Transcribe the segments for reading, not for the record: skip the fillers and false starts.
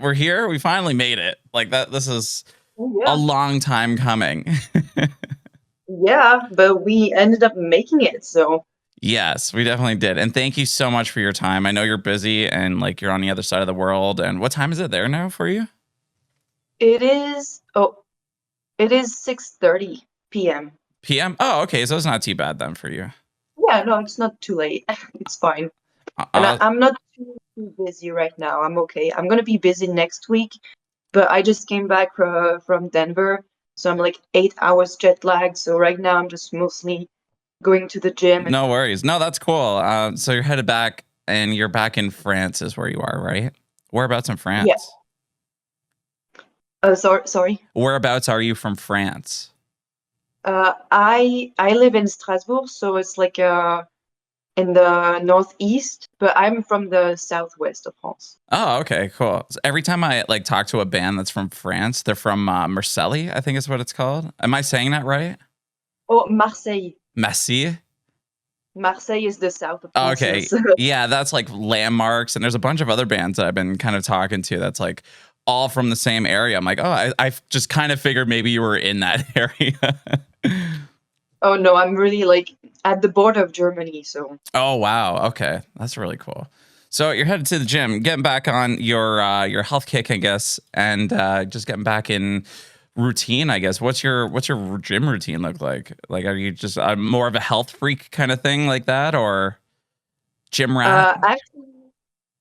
we're here. We finally made it. Like that. This is Oh, a yeah. long time coming. Yeah, but we ended up making it, so Yes, we definitely did. And thank you so much for your time. I know you're busy and like you're on the other side of the world. And what time is it there now for you? it is 6:30 p.m. PM? Oh, okay. So it's not too bad then for you. Yeah, no, it's not too late. It's fine. And Uh, I'm not too busy right now. I'm okay. I'm gonna be busy next week, but I just came back from Denver, so I'm like 8 hours jet lagged. So right now I'm just mostly going to the gym. no worries. No, that's cool. So you're headed back and you're back in France is where you are, right? Whereabouts in Yeah. France? Sorry. Whereabouts are you from France? I live in Strasbourg, so it's like in the northeast, but I'm from the southwest of France. Oh, okay, cool. So every time I like talk to a band that's from France, they're from Marseille, I think is what it's called. Am I saying that right? Oh, Marseille. Messi. Marseille is the south of Oh, France. okay. Yes. Yeah, that's like Landmarks, and there's a bunch of other bands that I've been kind of talking to that's like all from the same area. I'm like, oh, I just kind of figured maybe you were in that area. Oh no, I'm really like at the border of Germany, so Oh wow, okay, that's really cool. So you're headed to the gym, getting back on your health kick, I guess, and just getting back in routine, I guess. What's your gym routine look like? Like, are you just more of a health freak kind of thing like that, or gym rat? actually,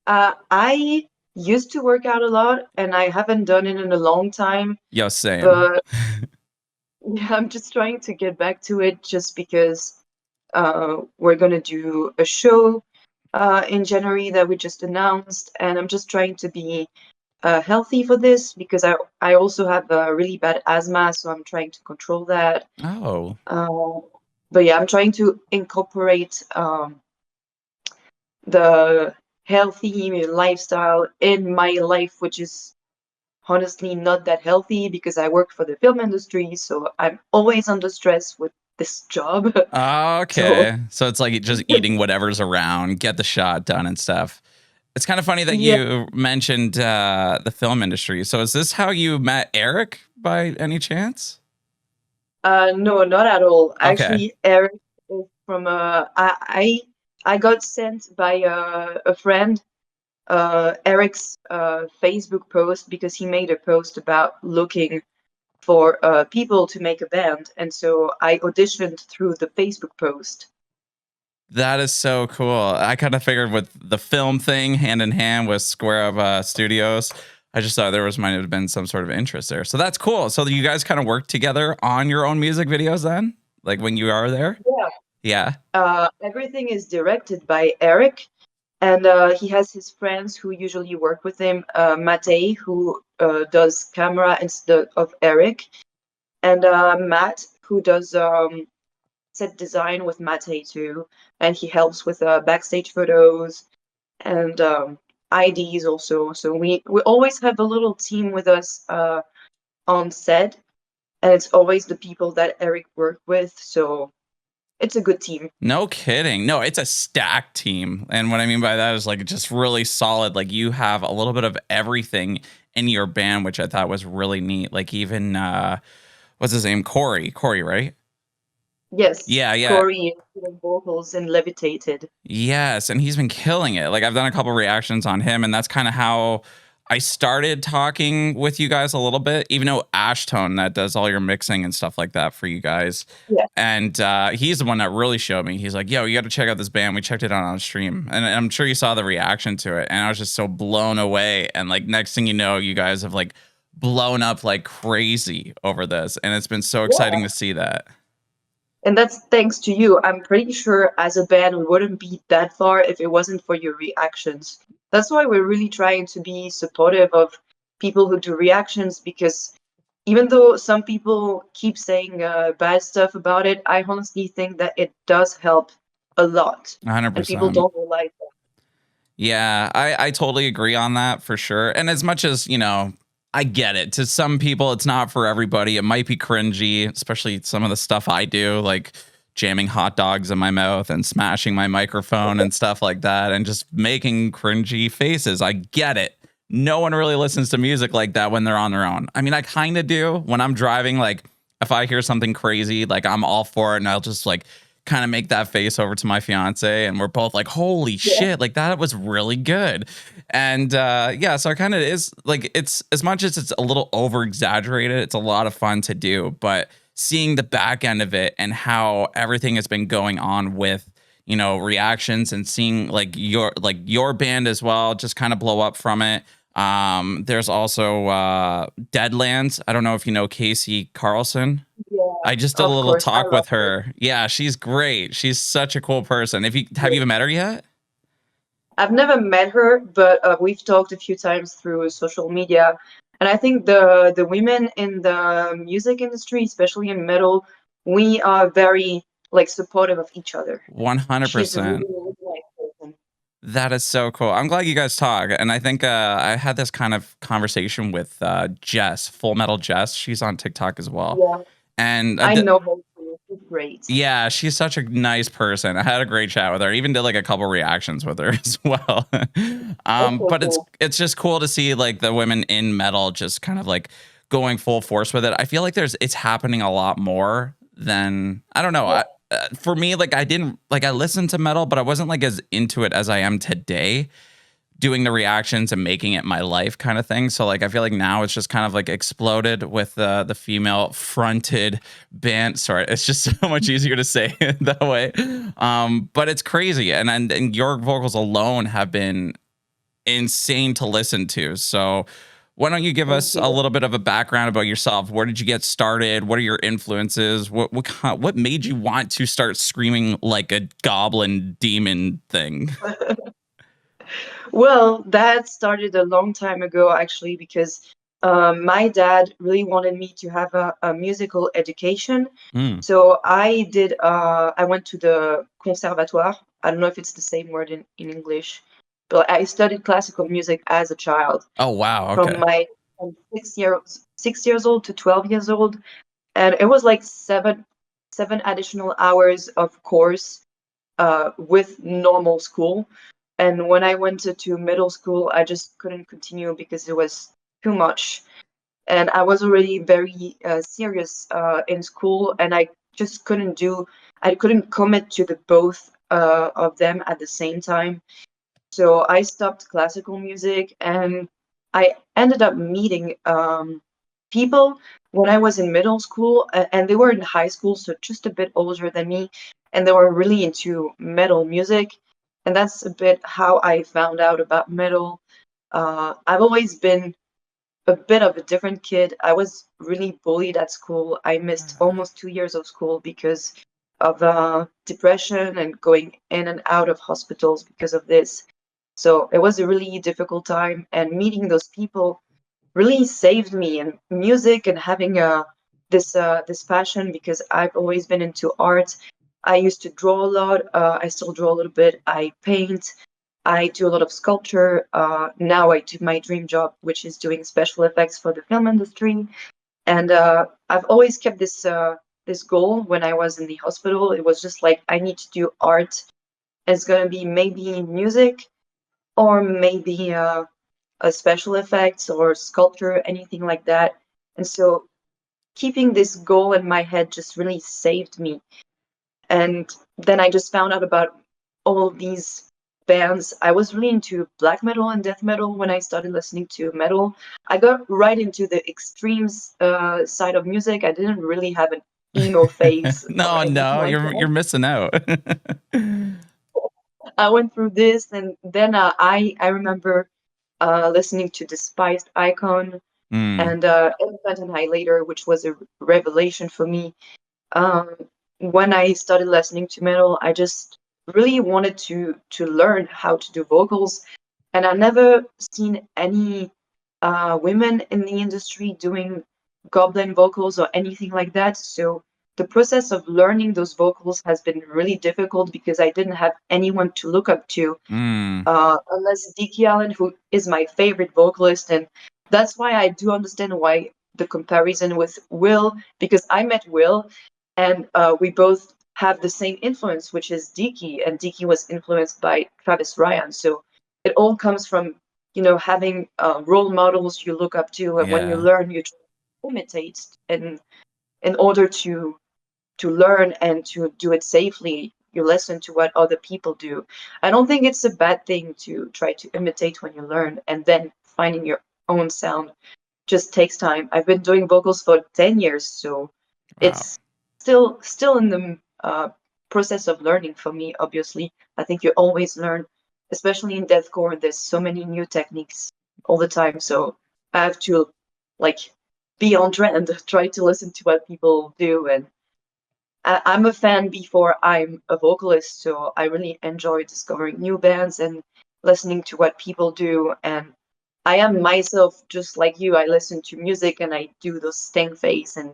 I used to work out a lot, and I haven't done it in a long time. Yo, same. But yeah, I'm just trying to get back to it, just because we're gonna do a show in January that we just announced, and I'm just trying to be healthy for this because I also have a really bad asthma, so I'm trying to control that. Oh, Uh, but yeah, I'm trying to incorporate the healthy lifestyle in my life, which is honestly not that healthy because I work for the film industry, so I'm always under stress with this job. So okay. So it's like just eating whatever's around, get the shot done and stuff. It's kind of funny that yeah, you mentioned the film industry. So is this how you met Eric by any chance? no, not at all. Okay. Actually, Eric is from I got sent by a friend Eric's Facebook post because he made a post about looking for people to make a band, and so I auditioned through the Facebook post. That is so cool. I kind of figured with the film thing hand in hand with Square of Studios, I just thought there was might have been some sort of interest there. So that's cool. So you guys kind of work together on your own music videos then? Like when you are there? Yeah. Yeah. Everything is directed by Eric, and he has his friends who usually work with him. Matei, who does camera instead of Eric, and Matt, who does set design with Matei too, and he helps with backstage photos and IDs also. So we always have a little team with us on set, and it's always the people that Eric worked with. So it's a good team. No kidding. No, it's a stacked team. And what I mean by that is like just really solid. Like you have a little bit of everything in your band, which I thought was really neat. Like even what's his name? Corey, right? Yes, Yeah, yeah. Corey is doing vocals in Levitated. Yes, and he's been killing it. Like I've done a couple reactions on him, and that's kind of how I started talking with you guys a little bit. Even though Ashtone that does all your mixing and stuff like that for you guys, Yeah. and he's the one that really showed me. He's like, "Yo, you got to check out this band." We checked it out on stream, and I'm sure you saw the reaction to it, and I was just so blown away. And like next thing you know, you guys have like blown up like crazy over this, and it's been so Yeah. exciting to see that. And that's thanks to you. I'm pretty sure as a band we wouldn't be that far if it wasn't for your reactions. That's why we're really trying to be supportive of people who do reactions, because even though some people keep saying bad stuff about it, I honestly think that it does help a lot. And people 100%. don't realize that. Yeah, I totally agree on that for sure. And as much as, I get it. To some people, it's not for everybody. It might be cringy, especially some of the stuff I do, like jamming hot dogs in my mouth and smashing my microphone and stuff like that and just making cringy faces. I get it. no one really listens to music like that when they're on their own. I mean, I kind of do when I'm driving. Like, if I hear something crazy, like I'm all for it, and I'll just like kind of make that face over to my fiance, and we're both like, "Holy Yeah. shit! Like that was really good." And yeah, so it kind of is like it's as much as it's a little over exaggerated. It's a lot of fun to do, but seeing the back end of it and how everything has been going on with reactions and seeing like your band as well just kind of blow up from it. There's also Deadlands. I don't know if you know Casey Carlson. Yeah, I just did a of little course. I talk love with her. her. Yeah, she's great. She's such a cool person. If you have Yeah. you even met her yet? I've never met her, but we've talked a few times through social media. And I think the women in the music industry, especially in metal, we are very like supportive of each other. She's a really, 100%. really nice person. That is so cool. I'm glad you guys talk. And I think I had this kind of conversation with Jess, Full Metal Jess. She's on TikTok as well. Yeah, And I know her too. She's great. yeah, she's such a nice person. I had a great chat with her. I even did like a couple reactions with her as well. That's so But it's cool. it's just cool to see like the women in metal just kind of like going full force with it. I feel like it's happening a lot more than I don't know. Yeah. For me, like I listened to metal, but I wasn't like as into it as I am today, doing the reactions and making it my life kind of thing. So like I feel like now it's just kind of like exploded with the female fronted band. Sorry, it's just so much easier to say it that way. But it's crazy, and your vocals alone have been insane to listen to. So why don't you give Thank us a you. little bit of a background about yourself? Where did you get started? What are your influences? What made you want to start screaming like a goblin demon thing? Well, that started a long time ago, actually, because my dad really wanted me to have a musical education. Mm. So I went to the conservatoire. I don't know if it's the same word in English, but I studied classical music as a child Oh wow. from Okay. my from 6 years old to 12 years old. And it was like seven additional hours of course with normal school. And when I went to middle school, I just couldn't continue because it was too much. And I was already very serious in school, and I couldn't commit to the both of them at the same time. So I stopped classical music, and I ended up meeting people when I was in middle school, and they were in high school, so just a bit older than me, and they were really into metal music, and that's a bit how I found out about metal. I've always been a bit of a different kid. I was really bullied at school. I missed almost 2 years of school because of depression and going in and out of hospitals because of this. So it was a really difficult time, and meeting those people really saved me. And music and having this passion, because I've always been into art. I used to draw a lot. I still draw a little bit. I paint. I do a lot of sculpture. Now I do my dream job, which is doing special effects for the film industry. And I've always kept this goal when I was in the hospital. It was just like I need to do art. It's gonna be maybe music or maybe a special effects or sculpture, anything like that. And so keeping this goal in my head just really saved me. And then I just found out about all of these bands. I was really into black metal and death metal when I started listening to metal. I got right into the extremes side of music. I didn't really have an emo phase or No, anything no, like you're that. missing out. I went through this, and then I remember listening to Despised Icon Mm. and Elephant Annihilator, which was a revelation for me. Um, when I started listening to metal, I just really wanted to learn how to do vocals, and I never seen any women in the industry doing goblin vocals or anything like that. So the process of learning those vocals has been really difficult because I didn't have anyone to look up to, Mm. unless Dickie Allen, who is my favorite vocalist, and that's why I do understand why the comparison with Will, because I met Will, and we both have the same influence, which is Dickie, and Dickie was influenced by Travis Ryan. So it all comes from having role models you look up to, and when you Yeah. learn, you try to imitate, and in order to learn and to do it safely, you listen to what other people do. I don't think it's a bad thing to try to imitate when you learn, and then finding your own sound just takes time. I've been doing vocals for 10 years, so Wow. it's still in the process of learning for me, obviously. I think you always learn, especially in deathcore. There's so many new techniques all the time, so I have to like be on trend, try to listen to what people do, and I'm a fan before I'm a vocalist, so I really enjoy discovering new bands and listening to what people do. And I am myself just like you. I listen to music and I do those stank face and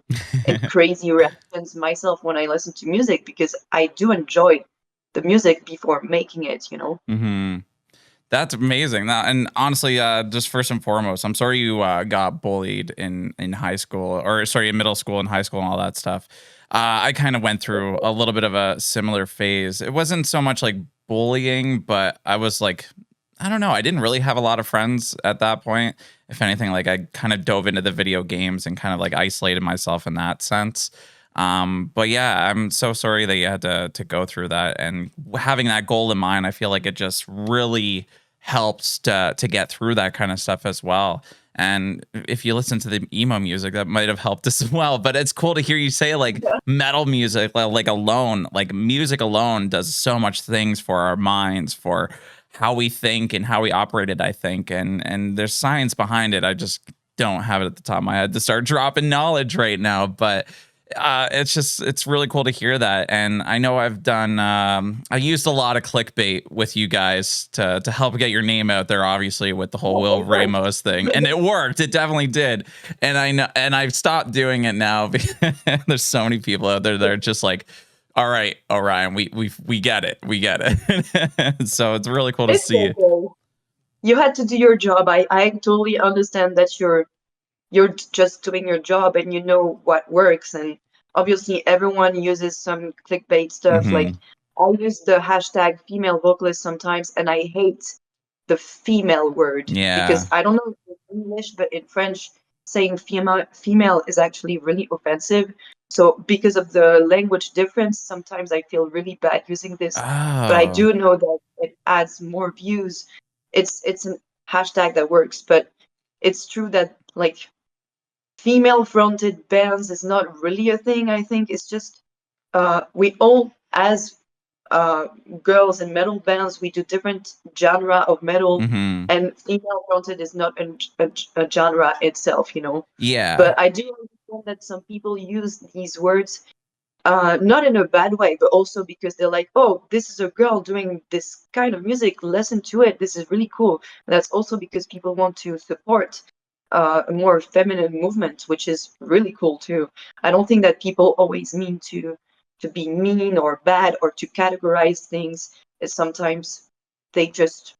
crazy reactions myself when I listen to music because I do enjoy the music before making it. Hmm. That's amazing. And honestly, just first and foremost, I'm sorry you got bullied in high school, or sorry, in middle school and high school and all that stuff. I kind of went through a little bit of a similar phase. It wasn't so much like bullying, but I was like, I don't know. I didn't really have a lot of friends at that point. If anything, like I kind of dove into the video games and kind of like isolated myself in that sense. But yeah, I'm so sorry that you had to go through that. And having that goal in mind, I feel like it just really helps to get through that kind of stuff as well. And if you listen to the emo music, that might have helped as well. But it's cool to hear you say like metal music, like music alone does so much things for our minds, for how we think and how we operate it, I think. And there's science behind it. I just don't have it at the top of my head to start dropping knowledge right now. But it's really cool to hear that. And I know I've done I used a lot of clickbait with you guys to help get your name out there, obviously, with the whole Will Ramos thing, and it worked. It definitely did. And I know, and I've stopped doing it now because there's so many people out there that are just like, all right, Orion, we get it, we get it. So it's really cool to It's see. okay. You had to do your job. I totally understand that you're just doing your job and you know what works. And obviously everyone uses some clickbait stuff. Like Hmm. I use the hashtag female vocalist sometimes, and I hate the female word because Yeah. I don't know if it's English, but in French saying female is actually really offensive. So because of the language difference, sometimes I feel really bad using this, but I Oh. do know that it adds more views. It's a hashtag that works, but it's true that like female fronted bands is not really a thing. I think it's just we all as uh, girls in metal bands, we do different genre of metal, Hmm. and female fronted is not a genre itself. Yeah. But I do understand that some people use these words not in a bad way, but also because they're like, oh, this is a girl doing this kind of music, listen to it, this is really cool. And that's also because people want to support a more feminine movement, which is really cool too. I don't think that people always mean to be mean or bad or to categorize things. It's sometimes they just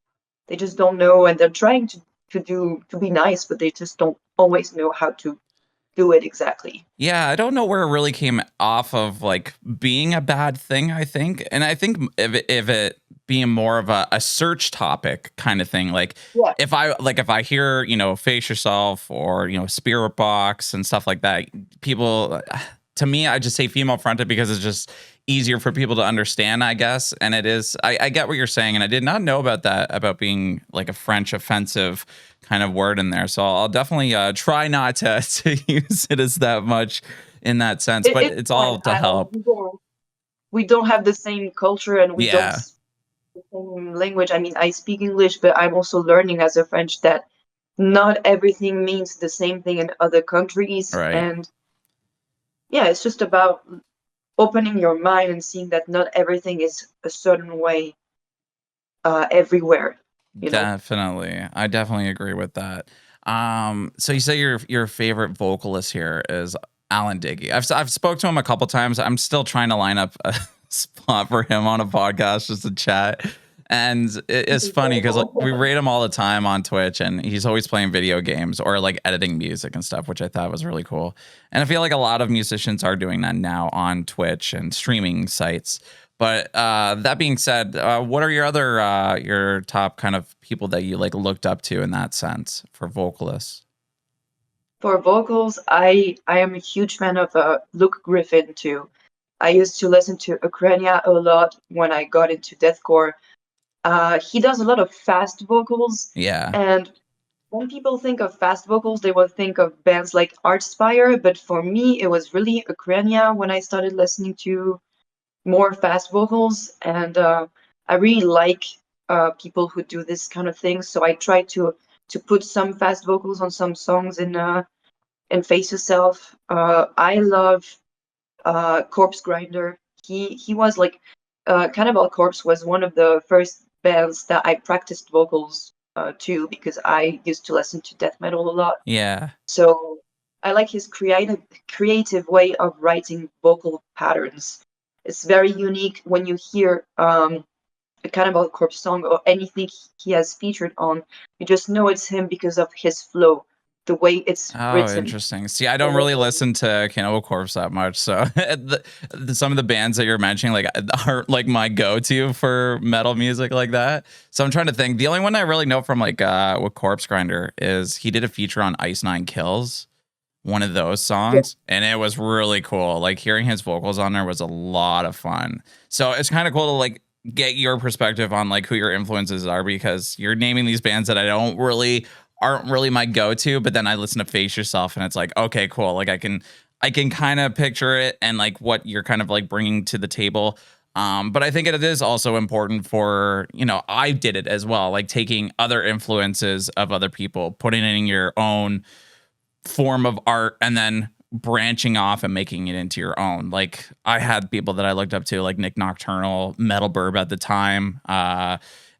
they just don't know, and they're trying to be nice, but they just don't always know how to do it exactly. Yeah, I don't know where it really came off of like being a bad thing, I think. And I think if it being more of a search topic kind of thing, like Yeah. if I hear, face yourself or, spirit box and stuff like that, people to me, I just say female fronted because it's just easier for people to understand, I guess. And it is, I get what you're saying. And I did not know about that, about being like a French offensive kind of word in there. So I'll definitely try not to use it as that much in that sense, but It's it's fine. all to help. We don't have the same culture, and we don't Yeah. speak the same language. I mean, I speak English, but I'm also learning as a French that not everything means the same thing in other countries. Right. And yeah, it's just about opening your mind and seeing that not everything is a certain way everywhere. Definitely. I definitely agree with that. So you say your favorite vocalist here is Alan Diggy. I've spoke to him a couple times. I'm still trying to line up a spot for him on a podcast just to chat. And it's funny because like, we rate him all the time on Twitch, and he's always playing video games or like editing music and stuff, which I thought was really cool. And I feel like a lot of musicians are doing that now on Twitch and streaming sites. But that being said, what are your other your top kind of people that you like looked up to in that sense for vocalists? For vocals, I am a huge fan of Luke Griffin too. I used to listen to Ukrainia a lot when I got into deathcore. He does a lot of fast vocals, Yeah. and when people think of fast vocals, they will think of bands like Archspire, but for me, it was really Ukrainia when I started listening to more fast vocals, and I really like people who do this kind of thing. So I try to put some fast vocals on some songs in Face Yourself. I love Corpse Grinder. He was like Cannibal Corpse was one of the first bands that I practiced vocals to because I used to listen to death metal a lot. Yeah. So I like his creative way of writing vocal patterns. It's very unique when you hear a Cannibal Corpse song or anything he has featured on. You just know it's him because of his flow, the way it's Oh, written. interesting. See, I don't really listen to Cannibal Corpse that much, so some of the bands that you're mentioning like are like my go-to for metal music like that. So I'm trying to think. The only one I really know from like with Corpse Grinder is he did a feature on Ice Nine Kills, one of those Yeah. songs, and it was really cool. Like hearing his vocals on there was a lot of fun. So it's kind of cool to like get your perspective on like who your influences are, because you're naming these bands that I don't really aren't really my go-to, but then I listen to Face Yourself and it's like, okay, cool. Like I can kind of picture it and like what you're kind of like bringing to the table. But I think it is also important for, you know, I did it as well, like taking other influences of other people, putting it in your own form of art, and then branching off and making it into your own. Like I had people that I looked up to, like Nick Nocturnal, Metal Burb at the time,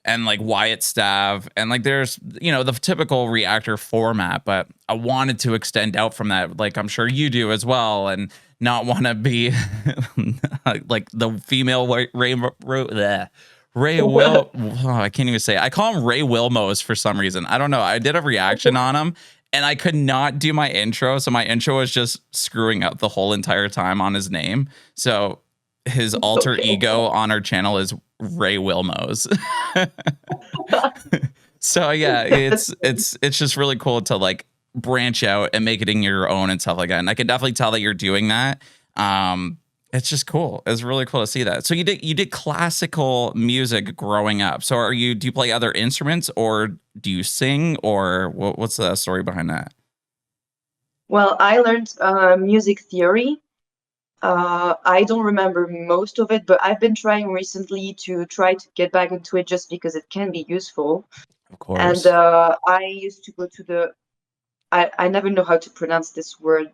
and like Wyatt Stav, and like there's, you know, the typical reactor format, but I wanted to extend out from that, like I'm sure you do as well, and not want to be like the female Ray Will. Oh, I can't even say it. I call him Ray Wilmos for some reason. I don't know. I did a reaction on him and I could not do my intro. So my intro was just screwing up the whole entire time on his name. So his alter ego on our channel is Ray Wilmos. So yeah, it's just really cool to like branch out and make it in your own and stuff like that. And I can definitely tell that you're doing that. It's just cool. It's really cool to see that. So you did classical music growing up. So do you play other instruments, or do you sing, or what's the story behind that? Well, I learned music theory. I don't remember most of it, but I've been trying recently to try to get back into it just because it can be useful. Of And course. I used to go to I never know how to pronounce this word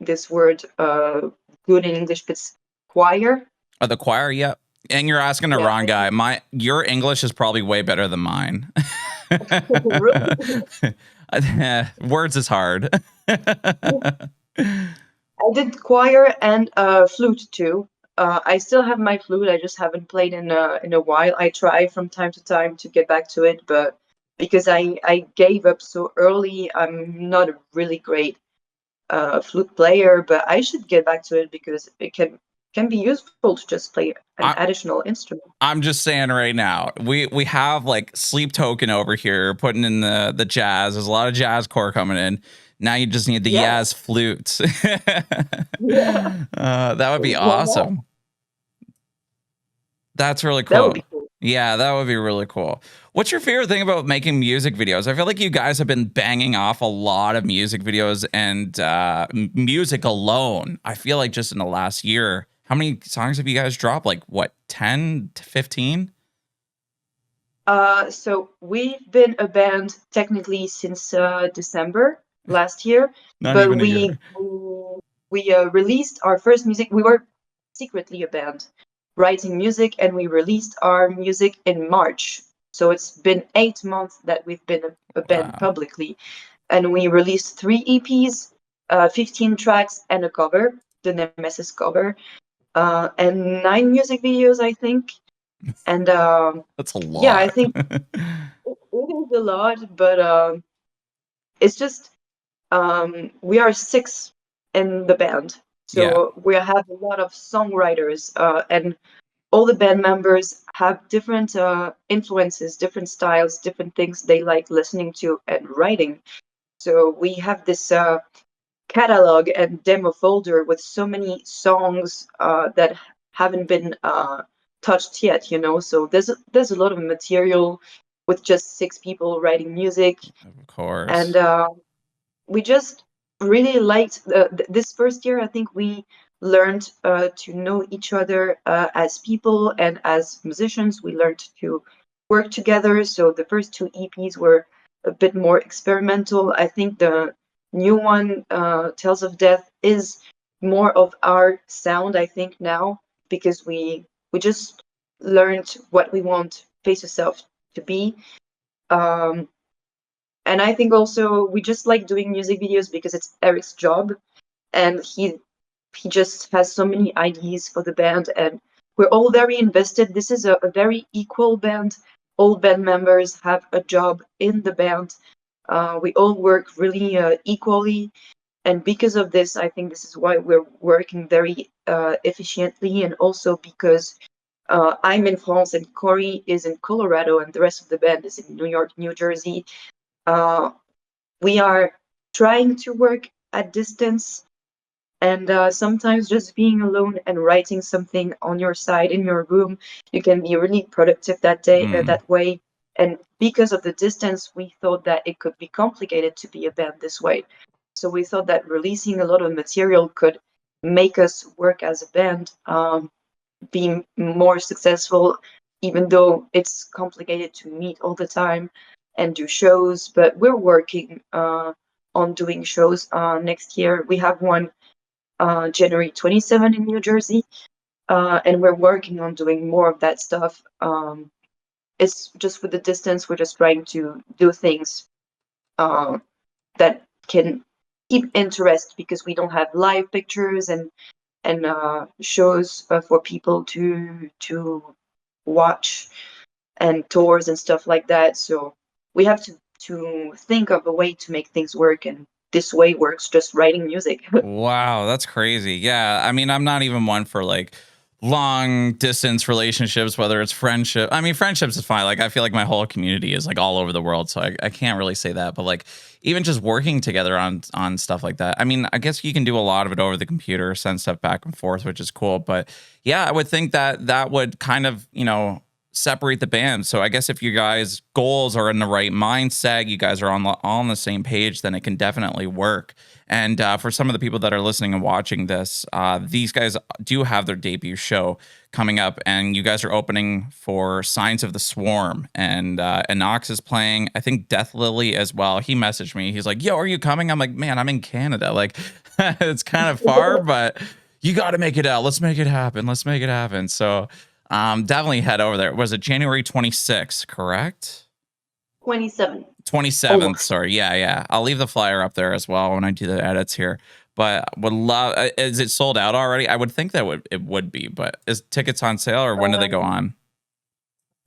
good in English, but it's choir. Oh, the choir, yeah. And you're asking the Yeah. wrong guy. Your English is probably way better than mine. Words is hard. I did choir and flute too. I still have my flute. I just haven't played in a while. I try from time to time to get back to it, but because I gave up so early, I'm not a really great flute player. But I should get back to it because it can be useful to just play an additional instrument. I'm just saying right now, we have like Sleep Token over here putting in the jazz. There's a lot of jazz core coming in. Now you just need the Yaz flute. That would be awesome. That's really cool. That would be cool. Yeah, that would be really cool. What's your favorite thing about making music videos? I feel like you guys have been banging off a lot of music videos and music alone. I feel like just in the last year, how many songs have you guys dropped? Like what, 10 to 15? So we've been a band technically since December last year, Not but even a year. we released our first music. We were secretly a band writing music, and we released our music in March. So it's been 8 months that we've been a band publicly, and we released 3 EPs, 15 tracks, and a cover, the Nemesis cover, and 9 music videos, I think. And that's a lot. Yeah, I think it is a lot, but it's just we are 6 in the band, so we have a lot of songwriters, and all the band members have different influences, different styles, different things they like listening to and writing. So we have this catalog and demo folder with so many songs that haven't been touched yet, you know. So there's a lot of material with just 6 people writing music, Of course. and we just really liked this first year. I think we learned to know each other as people and as musicians. We learned to work together. So the first 2 EPs were a bit more experimental. I think the new one, Tales of Death, is more of our sound, I think, now, because we just learned what we want Face Yourself to be. Um, and I think also we just like doing music videos because it's Eric's job, and he just has so many ideas for the band, and we're all very invested. This is a very equal band. All band members have a job in the band. We all work really equally, and because of this, I think this is why we're working very efficiently, and also because I'm in France and Corey is in Colorado, and the rest of the band is in New York, New Jersey. We are trying to work at distance, and sometimes just being alone and writing something on your side in your room, you can be really productive that day, that way. And because of the distance, we thought that it could be complicated to be a band this way. So we thought that releasing a lot of material could make us work as a band, be more successful, even though it's complicated to meet all the time and do shows. But we're working on doing shows next year. We have one January 27 in New Jersey, and we're working on doing more of that stuff. It's just with the distance, we're just trying to do things that can keep interest, because we don't have live pictures and shows for people to watch, and tours and stuff like that. So we have to think of a way to make things work, and this way works just writing music. Wow, that's crazy. Yeah, I mean, I'm not even one for like long distance relationships, whether it's friendship. I mean, friendships is fine. Like, I feel like my whole community is like all over the world, so I can't really say that. But like, even just working together on stuff like that. I mean, I guess you can do a lot of it over the computer, send stuff back and forth, which is cool. But yeah, I would think that that would kind of, you know, separate the band. So I guess if you guys' goals are in the right mindset, you guys are all on the same page, then it can definitely work. And for some of the people that are listening and watching this, these guys do have their debut show coming up, and you guys are opening for Signs of the Swarm, and Inox is playing. I think Death Lily as well. He messaged me. He's like, "Yo, are you coming?" I'm like, "Man, I'm in Canada. Like, it's kind of far, but you got to make it out. Let's make it happen. Let's make it happen." So definitely head over there. Was it January 26th, correct? 27. 27th, sorry. Yeah. I'll leave the flyer up there as well when I do the edits here. But would love, is it sold out already? I would think that it would be, but is tickets on sale, or when do they go on?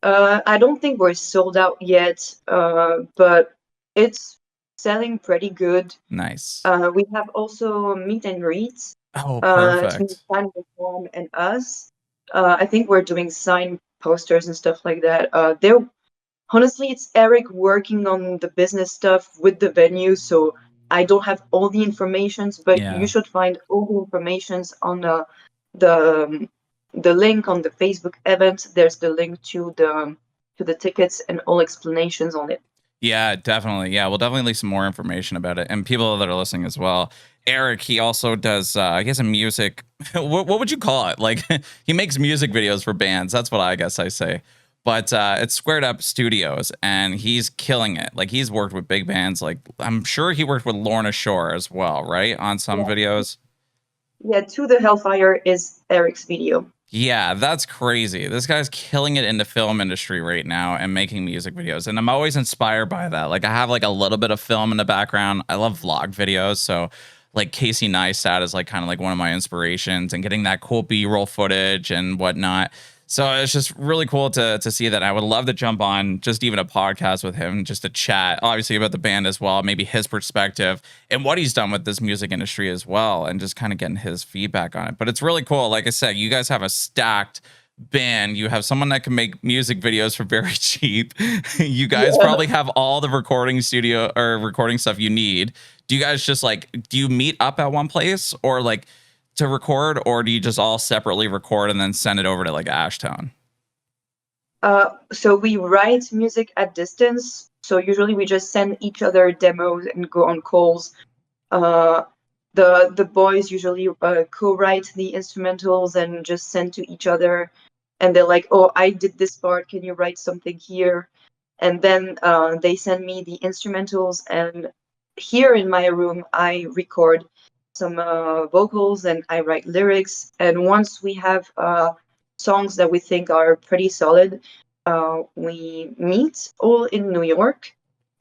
I don't think we're sold out yet, but it's selling pretty good. Nice. We have also meet and greets. Oh, To perfect. Sign the Form and us. I think we're doing sign posters and stuff like that. Honestly, it's Eric working on the business stuff with the venue, so I don't have all the informations, but you Yeah. should find all the informations on the link on the Facebook event. There's the link to the tickets and all explanations on it. Yeah, definitely. Yeah, we'll definitely leave some more information about it, and people that are listening as well. Eric, he also does. He has a music. What would you call it? Like, he makes music videos for bands. That's what I guess I say. But it's Squared Up Studios, and he's killing it. Like, he's worked with big bands. Like, I'm sure he worked with Lorna Shore as well, right? On some videos. Yeah, To the Hellfire is Eric's video. Yeah, that's crazy. This guy's killing it in the film industry right now and making music videos. And I'm always inspired by that. Like, I have like a little bit of film in the background. I love vlog videos. So like Casey Neistat is like kind of like one of my inspirations, and getting that cool B-roll footage and whatnot. So it's just really cool to see that. I would love to jump on just even a podcast with him, just to chat, obviously, about the band as well, maybe his perspective and what he's done with this music industry as well, and just kind of getting his feedback on it. But it's really cool. Like I said, you guys have a stacked band, you have someone that can make music videos for very cheap. You guys Yeah. probably have all the recording studio or recording stuff you need. Do you guys just like, do you meet up at one place or like to record, or do you just all separately record and then send it over to like Ashtown? So we write music at distance. So usually we just send each other demos and go on calls. Uh, the boys usually co-write the instrumentals and just send to each other. And they're like, "Oh, I did this part. Can you write something here?" And then they send me the instrumentals. And here in my room, I record some vocals and I write lyrics. And once we have songs that we think are pretty solid, we meet all in New York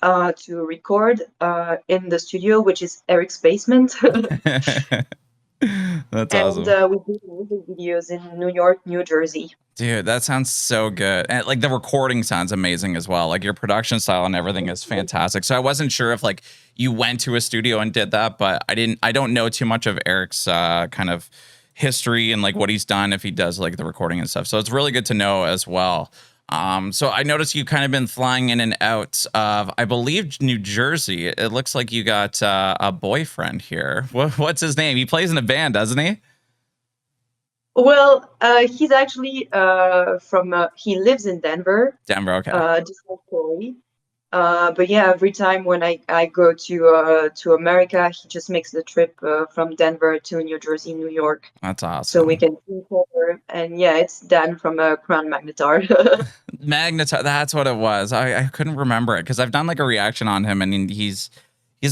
to record in the studio, which is Eric's basement. That's And awesome. we do music videos in New York, New Jersey. Dude, that sounds so good. And like the recording sounds amazing as well. Like your production style and everything is fantastic. So I wasn't sure if like you went to a studio and did that, but I don't know too much of Eric's kind of history and like what he's done if he does like the recording and stuff. So it's really good to know as well. So I noticed you kind of been flying in and out of, I believe, New Jersey. It looks like you got a boyfriend here. What's his name? He plays in a band, doesn't he? Well, he's actually he lives in Denver, Denver. Okay. just like Corey. But yeah, every time when I go to America, he just makes the trip from Denver to New Jersey, New York, That's so we awesome. can see each other. And yeah, it's Dan from Crown Magnetar. Magnetar, that's what it was. I couldn't remember it because I've done like a reaction on him, and he's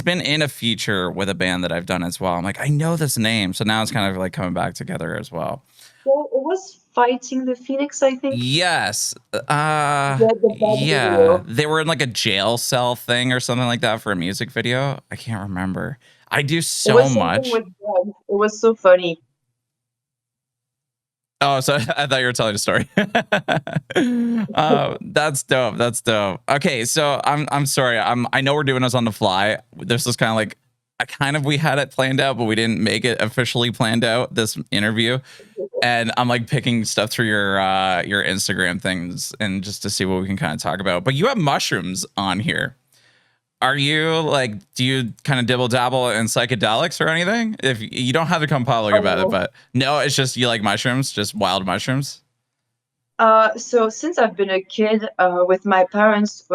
been in a feature with a band that I've done as well. I'm like, I know this name, so now it's kind of like coming back together as well. Well, it was Fighting the Phoenix, I think. Yes, The bad yeah, video. they were in like a jail cell thing or something like that for a music video. I can't remember. I do It so was something much. with drugs. It was so funny. Oh, so I thought you were telling a story. That's dope. That's dope. Okay, so I'm sorry. I know we're doing this on the fly. This is kind of like I kind of we had it planned out, but we didn't make it officially planned out, this interview. And I'm like picking stuff through your Instagram things and just to see what we can kind of talk about. But you have mushrooms on here. Are you like, do you kind of dibble dabble in psychedelics or anything? If you don't have to come public about it, Oh. but no, it's just you like mushrooms, just wild mushrooms. So since I've been a kid, with my parents,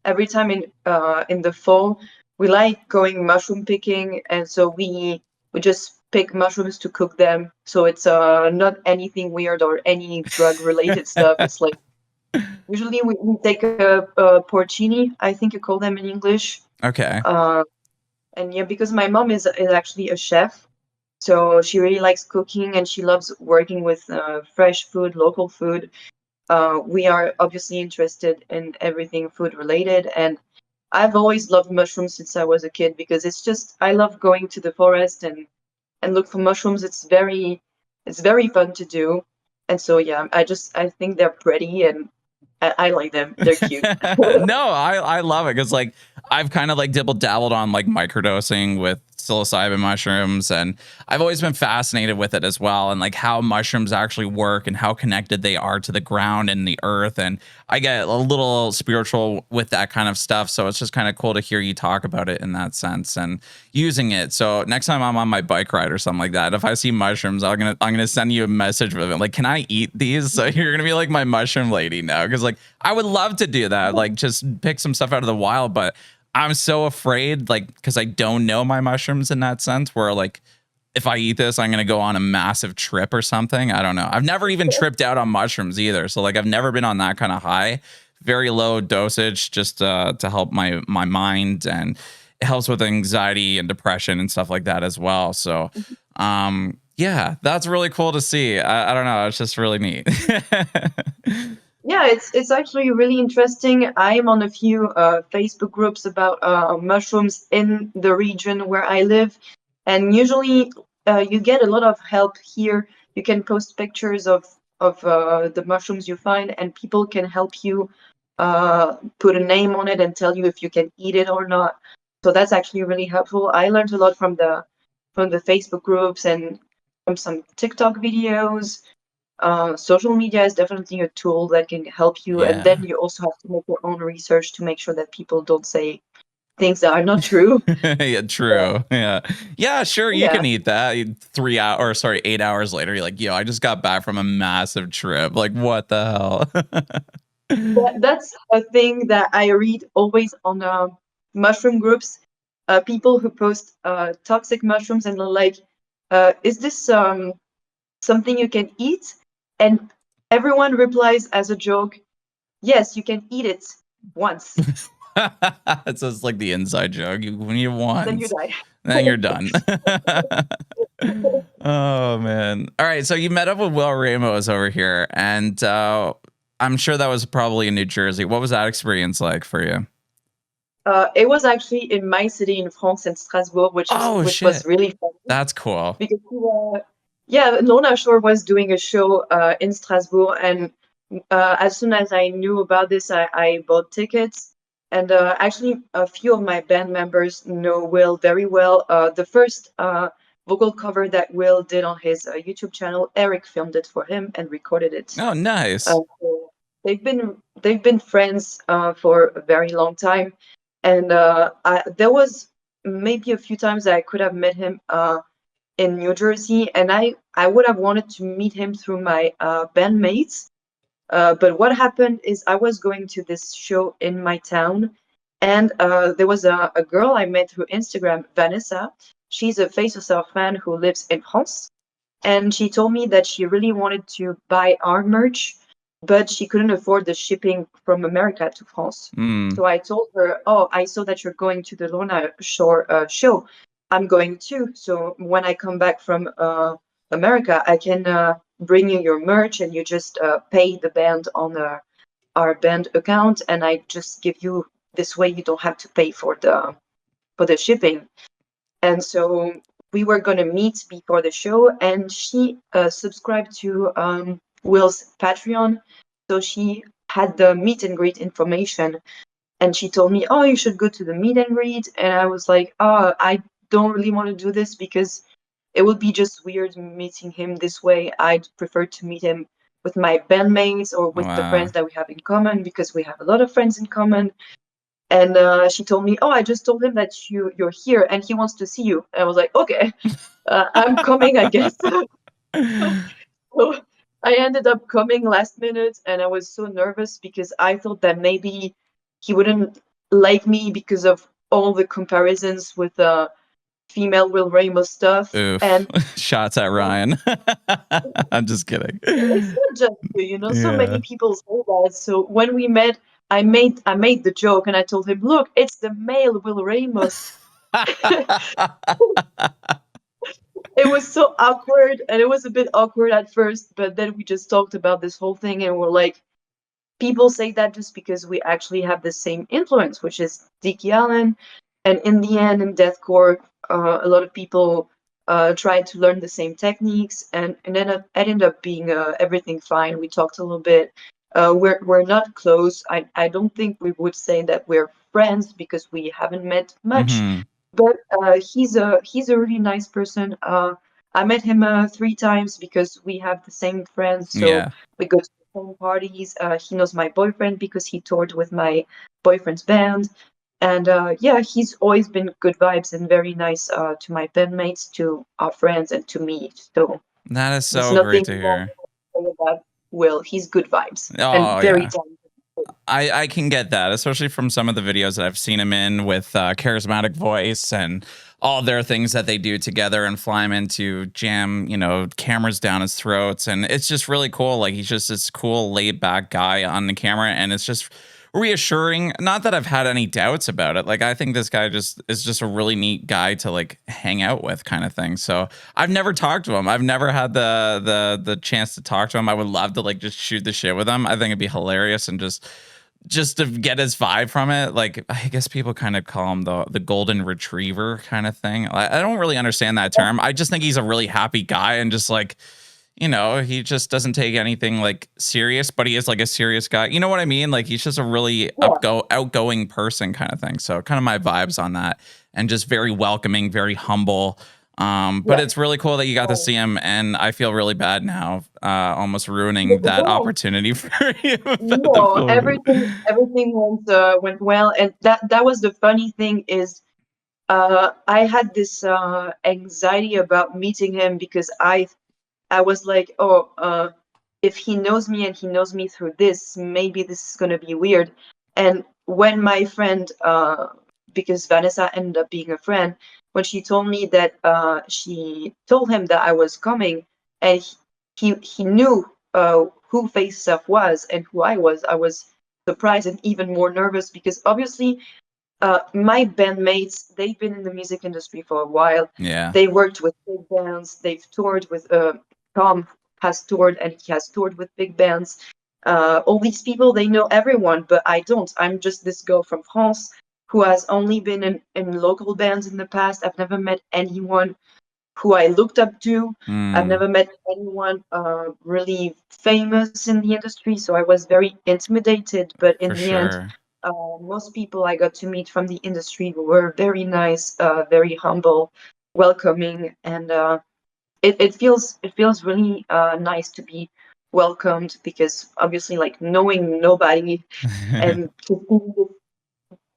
every time in the fall, we like going mushroom picking, and so we just pick mushrooms to cook them. So it's not anything weird or any drug related stuff. It's like usually we take a porcini, I think you call them in English. Okay. Uh, and yeah, because my mom is actually a chef, so she really likes cooking and she loves working with fresh food, local food. We are obviously interested in everything food related, and I've always loved mushrooms since I was a kid because it's just I love going to the forest and look for mushrooms. It's very fun to do, and so yeah, I think they're pretty and I like them. They're cute. No, I love it because like I've kind of like dibble dabbled on like microdosing with psilocybin mushrooms, and I've always been fascinated with it as well, and like how mushrooms actually work and how connected they are to the ground and the earth. And I get a little spiritual with that kind of stuff, so it's just kind of cool to hear you talk about it in that sense and using it. So next time I'm on my bike ride or something like that, if I see mushrooms, I'm gonna send you a message with it like, can I eat these? So you're gonna be like my mushroom lady now, because like I would love to do that, like just pick some stuff out of the wild, but I'm so afraid, like, because I don't know my mushrooms in that sense, where like if I eat this, I'm gonna go on a massive trip or something. I don't know. I've never even tripped out on mushrooms either, so like I've never been on that kind of high. Very low dosage, just to help my mind, and it helps with anxiety and depression and stuff like that as well. So, yeah, that's really cool to see. I don't know. It's just really neat. Yeah, it's actually really interesting. I'm on a few Facebook groups about mushrooms in the region where I live, and usually you get a lot of help here. You can post pictures of the mushrooms you find, and people can help you put a name on it and tell you if you can eat it or not. So that's actually really helpful. I learned a lot from the Facebook groups and from some TikTok videos. social media is definitely a tool that can help you, and then Yeah. you also have to make your own research to make sure that people don't say things that are not true. Yeah, true. Yeah. Yeah, sure. You Yeah, can eat that 3 hours, or sorry, 8 hours later. You're like, yo, I just got back from a massive trip. Like, what the hell? that's a thing that I read always on mushroom groups. People who post toxic mushrooms and they're like, "Is this something you can eat?" And everyone replies as a joke, "Yes, you can eat it once, It's just like the inside joke. When you then you once, die." then you're done. Oh man. All right. So you met up with Will Ramos over here, and I'm sure that was probably in New Jersey. What was that experience like for you? It was actually in my city in France, in Strasbourg, Oh which was shit. really fun That's cool. because yeah, Lorna Shore was doing a show in Strasbourg, and as soon as I knew about this, I bought tickets. And actually, a few of my band members know Will very well. The first vocal cover that Will did on his YouTube channel, Eric filmed it for him and recorded it. Oh, nice. So they've been friends for a very long time, and there was maybe a few times that I could have met him in New Jersey, and I would have wanted to meet him through my bandmates. But what happened is I was going to this show in my town, and there was a girl I met through Instagram, Vanessa. She's a Face Yourself fan who lives in France, and she told me that she really wanted to buy our merch, but she couldn't afford the shipping from America to France. Mm. So I told her, "Oh, I saw that you're going to the Lorna Shore show. I'm going too. So when I come back from America, I can bring you your merch, and you just pay the band on our band account, and I just give you this way. You don't have to pay for the shipping." And so we were going to meet before the show, and she subscribed to Will's Patreon. So she had the meet and greet information, and she told me, "Oh, you should go to the meet and greet." And I was like, "Oh, I don't really want to do this because it would be just weird meeting him this way. I'd prefer to meet him with my bandmates or with the Wow. friends that we have in common, because we have a lot of friends in common." And she told me, "Oh, I just told him that you're here and he wants to see you." And I was like, "Okay, I'm coming, I guess." So I ended up coming last minute, and I was so nervous because I thought that maybe he wouldn't like me because of all the comparisons with Female Will Ramos stuff. Oof. And Shots at Ryan. I'm just kidding. it's not just so Yeah. many people say that. So when we met, I made the joke, and I told him, "Look, it's the male Will Ramos." It was so awkward, and it was a bit awkward at first, but then we just talked about this whole thing, and we're like, people say that just because we actually have the same influence, which is Dickie Allen. And in the end, in deathcore, a lot of people tried to learn the same techniques, and then it ended up being everything fine. We talked a little bit. We're not close. I don't think we would say that we're friends because we haven't met much. Hmm. But he's a really nice person. I met him 3 times because we have the same friends, so Yeah. we go to the same parties. He knows my boyfriend because he toured with my boyfriend's band, and yeah, he's always been good vibes and very nice to my bandmates, to our friends, and to me. So That is there's so great nothing to wrong hear. about Will. He's good vibes and Oh very yeah. talented. I can get that, especially from some of the videos that I've seen him in with charismatic voice and all their things that they do together and fly him into jam, cameras down his throats. And it's just really cool. Like he's just this cool, laid back guy on the camera. And it's just reassuring. Not that I've had any doubts about it. Like I think this guy just is just a really neat guy to like hang out with kind of thing. So I've never talked to him. I've never had the chance to talk to him. I would love to like just shoot the shit with him. I think it'd be hilarious and just to get his vibe from it. Like I guess people kind of call him the golden retriever kind of thing. I don't really understand that term. I just think he's a really happy guy and just like, he just doesn't take anything like serious, but he is like a serious guy. You know what I mean? Like he's just a really Yeah. outgoing person kind of thing. So kind of my vibes on that, and just very welcoming, very humble. But it's really cool that you got to see him, and I feel really bad now, almost ruining that opportunity for you. No, everything went well, and that was the funny thing is, I had this anxiety about meeting him because I was like, oh, if he knows me and he knows me through this, maybe this is gonna be weird. And when my friend, because Vanessa ended up being a friend, when she told me that she told him that I was coming, and he knew who Face Yourself was and who I was surprised and even more nervous because obviously my bandmates, they've been in the music industry for a while. Yeah. They worked with big bands. They've toured with Tom has toured and he has toured with big bands. All these people, they know everyone, but I don't. I'm just this girl from France who has only been in local bands in the past. I've never met anyone who I looked up to. I've never met anyone really famous in the industry, so I was very intimidated. But in the end, most people I got to meet from the industry were very nice, very humble, welcoming, and it feels really nice to be welcomed because obviously, like knowing nobody and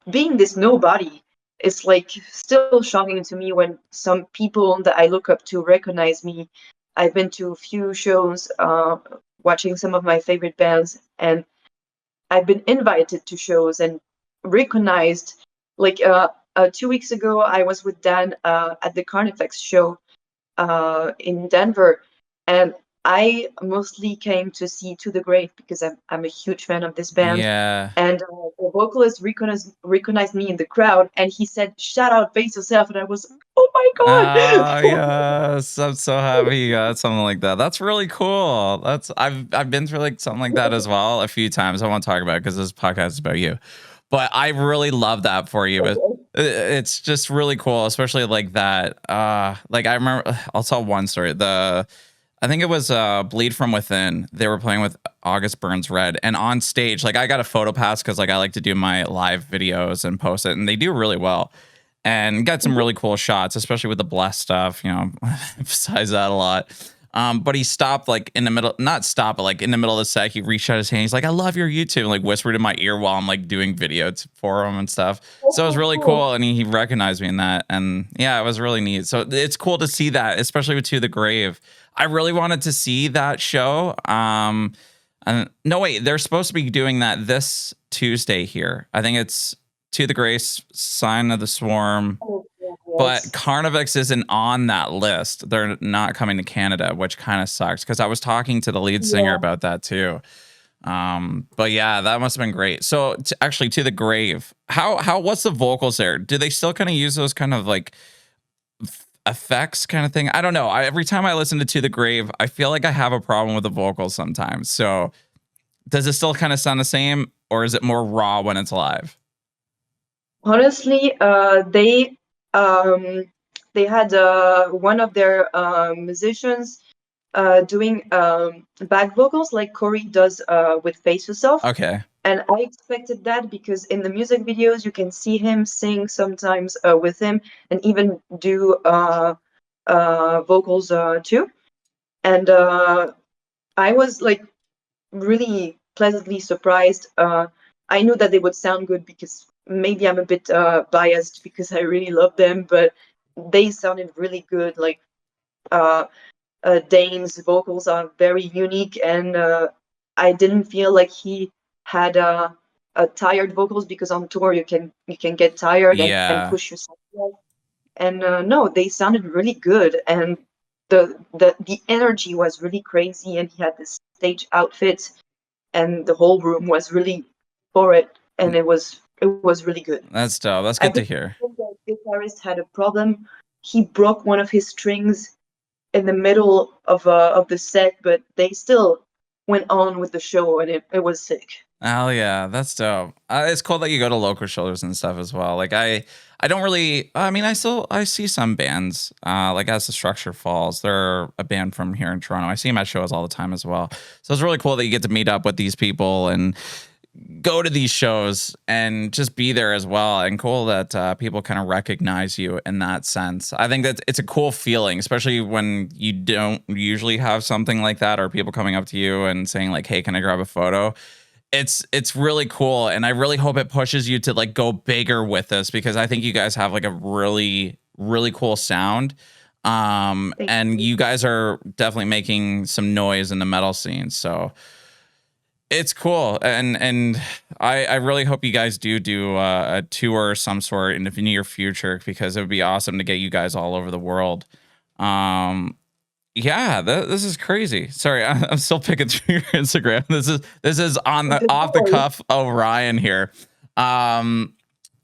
being this nobody is like still shocking to me when some people that I look up to recognize me. I've been to a few shows, watching some of my favorite bands, and I've been invited to shows and recognized. Like 2 weeks ago, I was with Dan at the Carnifex show in Denver, and I mostly came to see To the Grave because I'm a huge fan of this band. Yeah. And the vocalist recognized me in the crowd, and he said, "Shout out, Face Yourself," and I was, "Oh my god!" Yes, I'm so happy you got something like that. That's really cool. I've been through like something like that as well a few times. I won't talk about it because this podcast is about you, but I really love that for you. But it's just really cool, especially like that. Like I remember, I'll tell one story. I think it was Bleed From Within. They were playing with August Burns Red, and on stage, like I got a photo pass because like I like to do my live videos and post it, and they do really well. And got some really cool shots, especially with the blessed stuff, you know, emphasize that a lot. But he stopped like in the middle, not stop, but like in the middle of the set, he reached out his hand. He's like, "I love your YouTube," and like whispered in my ear while I'm like doing videos for him and stuff. So it was really cool. And he recognized me in that. And yeah, it was really neat. So it's cool to see that, especially with To the Grave. I really wanted to see that show. And no, wait, they're supposed to be doing that this Tuesday here. I think it's To the Grace, Sign of the Swarm, but Carnifex isn't on that list. They're not coming to Canada, which kind of sucks because I was talking to the lead singer about that too. But yeah, that must have been great. So actually, To the Grave, what's the vocals there? Do they still kind of use those kind of like effects kind of thing? I don't know. Every time I listen to The Grave, I feel like I have a problem with the vocals sometimes. So does it still kind of sound the same, or is it more raw when it's live? Honestly, they had one of their musicians doing back vocals like Corey does with Face Yourself. Okay. And I expected that because in the music videos you can see him sing sometimes with him and even do vocals too. And I was like really pleasantly surprised. I knew that they would sound good because maybe I'm a bit biased because I really love them, but they sounded really good. Like Dane's vocals are very unique, and I didn't feel like he had tired vocals because on tour you can get tired and push yourself. And no, they sounded really good, and the energy was really crazy, and he had this stage outfit, and the whole room was really for it, and it was really good. That's dope. That's good to hear. The guitarist had a problem. He broke one of his strings in the middle of the set, but they still went on with the show, and it was sick. Oh yeah, that's dope. It's cool that you go to local shows and stuff as well. Like I don't really. I mean, I see some bands. Like As the Structure Falls, they're a band from here in Toronto. I see them at shows all the time as well. So it's really cool that you get to meet up with these people and go to these shows and just be there as well. And cool that people kind of recognize you in that sense. I think that it's a cool feeling, especially when you don't usually have something like that, or people coming up to you and saying like, "Hey, can I grab a photo?" It's really cool, and I really hope it pushes you to like go bigger with this, because I think you guys have like a really cool sound. Thank And you. you guys are definitely making some noise in the metal scene. So it's cool, and I really hope you guys do a tour of some sort in the near future, because it would be awesome to get you guys all over the world. Yeah, this is crazy. Sorry, I'm still picking through your Instagram. This is on the off the Sorry. cuff Orion here. Um,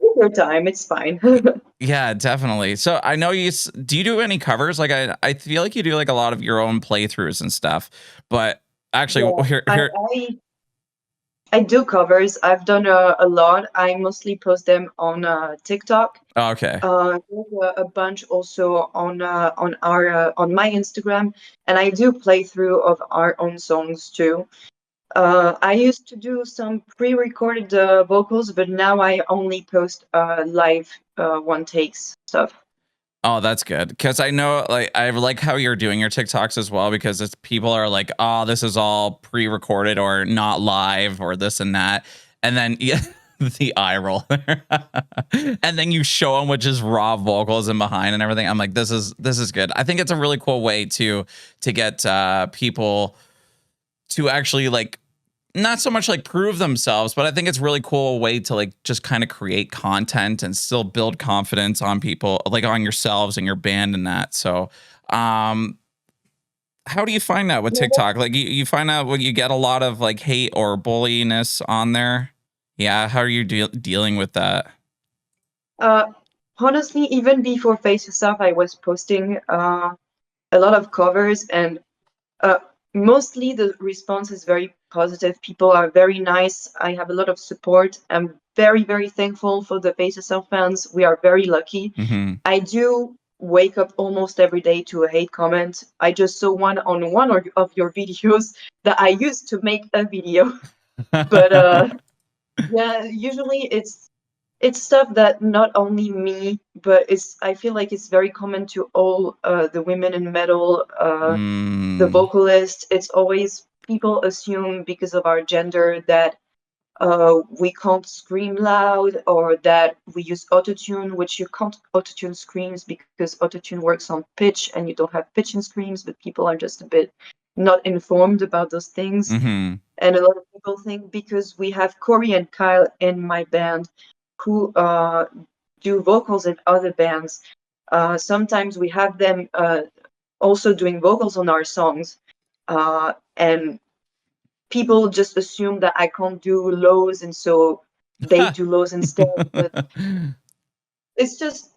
Take your time. It's fine. yeah, definitely. So I know do you do any covers? Like I feel like you do like a lot of your own playthroughs and stuff. But actually, Yeah, I, here. I I do covers. I've done a lot. I mostly post them on TikTok. Oh, okay. There's a bunch also on our on my Instagram, and I do playthrough of our own songs too. I used to do some pre-recorded vocals, but now I only post live one takes stuff. Oh, that's good. Because I know, like, I like how you're doing your TikToks as well, because it's people are like, oh, this is all pre-recorded or not live or this and that. And then yeah, the eye roll. And then you show them with just raw vocals and behind and everything. I'm like, this is good. I think it's a really cool way to get people to actually like not so much like prove themselves, but I think it's really cool way to like just kind of create content and still build confidence on people, like on yourselves and your band and that. So, how do you find that with Yeah, TikTok? Like you find out when you get a lot of like hate or bulliness on there. Yeah. How are you dealing with that? uh, honestly, even before Face Yourself, I was posting a lot of covers, and uh, mostly the response is very positive. People are very nice. I have a lot of support. I'm very, very thankful for the Face Yourself fans. We are very lucky. Mm-hmm. I do wake up almost every day to a hate comment. I just saw one on of your videos that I used to make a video. But yeah, usually it's stuff that not only me, but it's I feel like it's very common to all the women in metal, the Mm. vocalists. It's always people assume because of our gender that we can't scream loud, or that we use autotune, which you can't autotune screams because autotune works on pitch and you don't have pitch in screams, but people are just a bit not informed about those things. Mm-hmm. And a lot of people think because we have Corey and Kyle in my band who do vocals in other bands, sometimes we have them also doing vocals on our songs. And people just assume that I can't do lows, and so they do lows instead. But it's just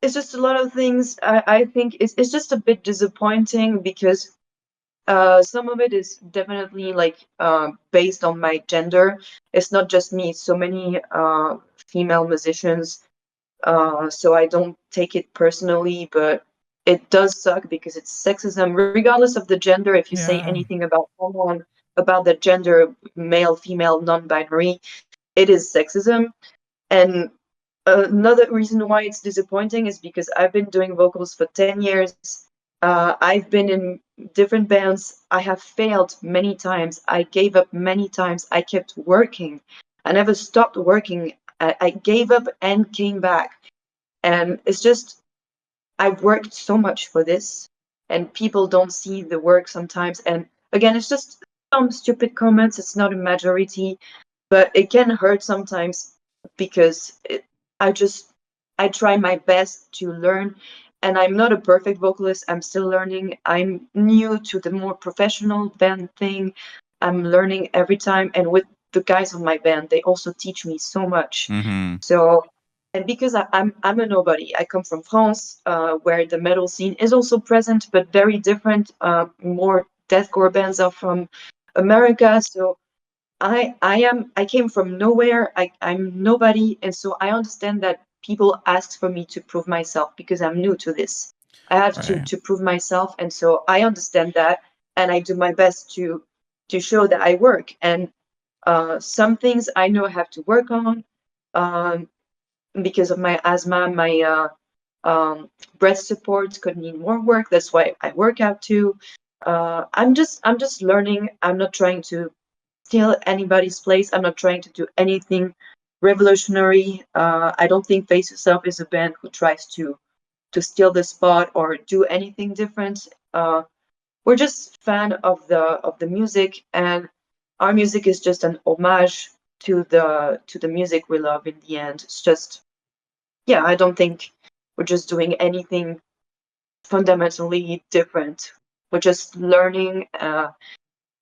it's just a lot of things. I think it's just a bit disappointing because some of it is definitely like based on my gender. It's not just me. It's so many female musicians. So I don't take it personally, but it does suck because it's sexism, regardless of the gender. If you say Yeah. anything about someone about the gender, male, female, non-binary, it is sexism. And another reason why it's disappointing is because I've been doing vocals for 10 years. I've been in different bands. I have failed many times. I gave up many times. I kept working. I never stopped working. I gave up and came back. And it's just, I've worked so much for this, and people don't see the work sometimes. And again, it's just some stupid comments. It's not a majority, but it can hurt sometimes because I just I try my best to learn, and I'm not a perfect vocalist. I'm still learning. I'm new to the more professional band thing. I'm learning every time, and with the guys of my band, they also teach me so much. Mm-hmm. So, and because I'm a nobody, I come from France, where the metal scene is also present, but very different. More deathcore bands are from America, so I came from nowhere. I'm nobody, and so I understand that people ask for me to prove myself because I'm new to this. I have Right. to prove myself, and so I understand that, and I do my best to show that I work. And Some things I know I have to work on because of my asthma. My breast support could need more work. That's why I work out too. I'm just learning. I'm not trying to steal anybody's place. I'm not trying to do anything revolutionary. I don't think Face Yourself is a band who tries to steal the spot or do anything different. We're just fan of the music, and our music is just an homage to the music we love. In the end, it's just, yeah. I don't think we're just doing anything fundamentally different. We're just learning.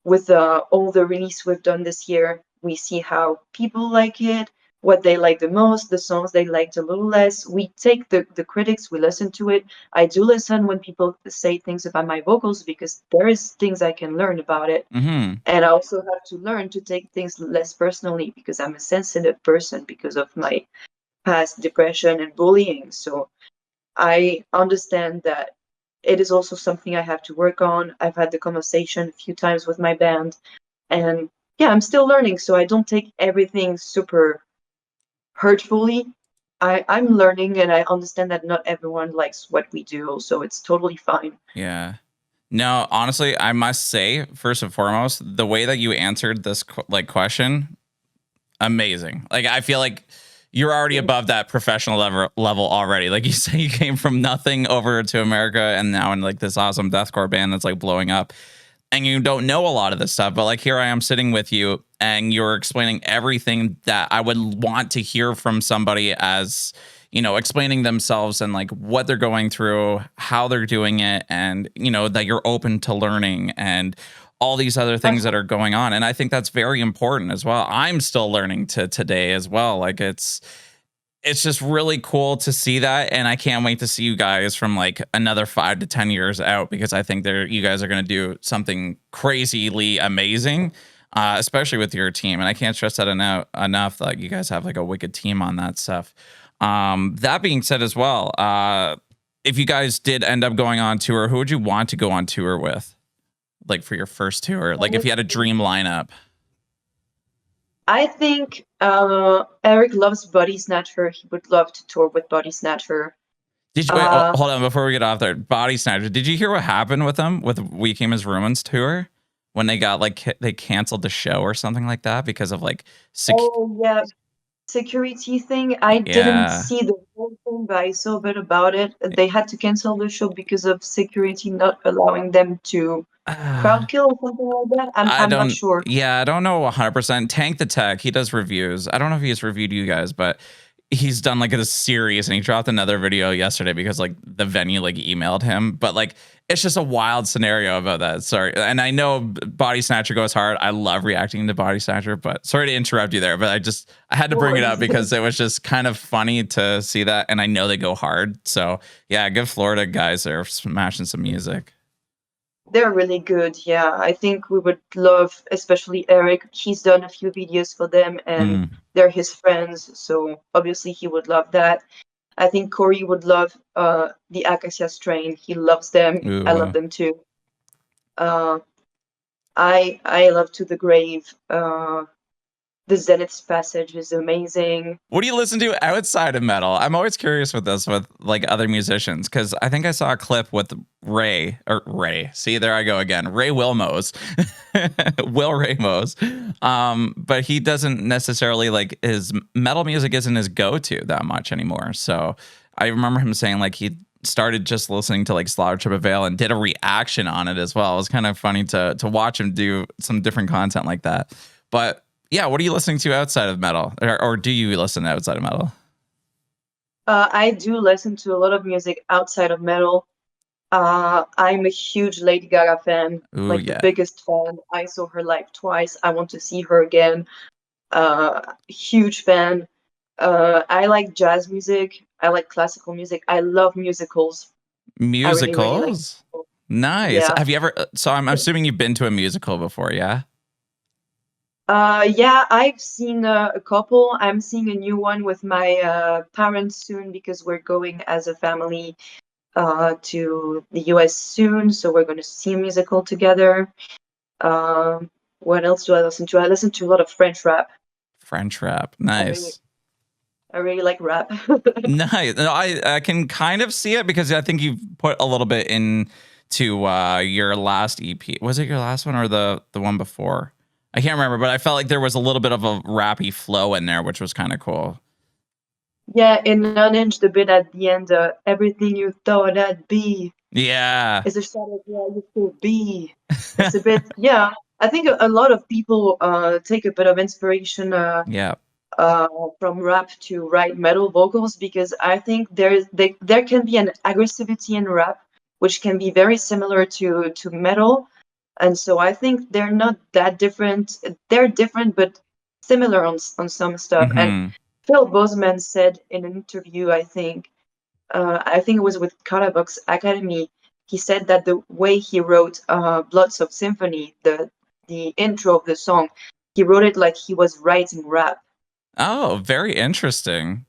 With all the release we've done this year, we see how people like it, what they like the most, the songs they liked a little less. We take the critics, we listen to it. I do listen when people say things about my vocals because there is things I can learn about it. Mm-hmm. And I also have to learn to take things less personally because I'm a sensitive person because of my past depression and bullying. So I understand that it is also something I have to work on. I've had the conversation a few times with my band, and yeah, I'm still learning, so I don't take everything super hurtfully. I'm learning, and I understand that not everyone likes what we do, so it's totally fine. Yeah. No, honestly, I must say, first and foremost, the way that you answered this question, amazing. Like, I feel like you're already above that professional level already. Like you say, you came from nothing over to America and now in like this awesome deathcore band that's like blowing up. And you don't know a lot of this stuff, but like here I am sitting with you and you're explaining everything that I would want to hear from somebody, as you know, explaining themselves and like what they're going through, how they're doing it, and you know that you're open to learning and all these other things that are going on. And I think that's very important as well. I'm still learning to today as well. Like it's just really cool to see that, and I can't wait to see you guys from like another 5 to 10 years out, because I think you guys are going to do something crazily amazing, especially with your team. And I can't stress that enough. Like you guys have like a wicked team on that stuff. That being said, as well, if you guys did end up going on tour, who would you want to go on tour with? Like for your first tour, like if you had a dream lineup. I think Eric loves Body Snatcher. He would love to tour with Body Snatcher. Did you wait? Hold on, before we get off there. Body Snatcher. Did you hear what happened with them with We Came as Ruins tour when they got like they canceled the show or something like that because of like oh yeah, security thing. I didn't see the whole thing, but I saw a bit about it. They had to cancel the show because of security not allowing them to crowd kill or something like that. I'm not sure. Yeah, I don't know 100%. Tank the Tech, he does reviews. I don't know if he's reviewed you guys, but he's done like a series, and he dropped another video yesterday because like the venue like emailed him. But like it's just a wild scenario about that. Sorry. And I know Body Snatcher goes hard. I love reacting to Body Snatcher, but sorry to interrupt you there, but I had to bring it up because it was just kind of funny to see that, and I know they go hard. So yeah, good Florida guys there smashing some music. They're really good. Yeah, I think we would love, especially Eric. He's done a few videos for them, and they're his friends, so obviously he would love that. I think Corey would love the Acacia Strain. He loves them. Ooh. I love them too. I love To the Grave. The Zenith's Passage is amazing. What do you listen to outside of metal? I'm always curious with this, with like other musicians, because I think I saw a clip with Ray. See, there I go again. Ray Wilmos, Will Ramos. But he doesn't necessarily like, his metal music isn't his go-to that much anymore. So I remember him saying like he started just listening to like Slaughter to Prevail and did a reaction on it as well. It was kind of funny to watch him do some different content like that. But yeah, what are you listening to outside of metal? Or do you listen outside of metal? I do listen to a lot of music outside of metal. I'm a huge Lady Gaga fan, the biggest fan. I saw her live twice. I want to see her again. Huge fan. I like jazz music. I like classical music. I love musicals. Musicals? Really nice. Yeah. Have you ever, so I'm assuming you've been to a musical before, yeah? Yeah, I've seen a couple. I'm seeing a new one with my parents soon because we're going as a family to the US soon. So we're going to see a musical together. What else do I listen to? I listen to a lot of French rap. French rap. I really, Nice. I really like rap. Nice. No, I can kind of see it because I think you've put a little bit into your last EP. Was it your last one or the one before? I can't remember, but I felt like there was a little bit of a rappy flow in there, which was kind of cool. Yeah, in Unhinged, the bit at the end, everything you thought I'd be Yeah. is a shadow where I used to be. It's a bit, yeah. I think a lot of people take a bit of inspiration Yeah. from rap to write metal vocals, because I think there can be an aggressivity in rap which can be very similar to metal, and so I think they're not that different. They're different but similar on some stuff. And Hmm. Phil Bozeman said in an interview, I think it was with Calabox Academy, he said that the way he wrote Bloods of Symphony, the intro of the song, he wrote it like he was writing rap. Oh, very interesting.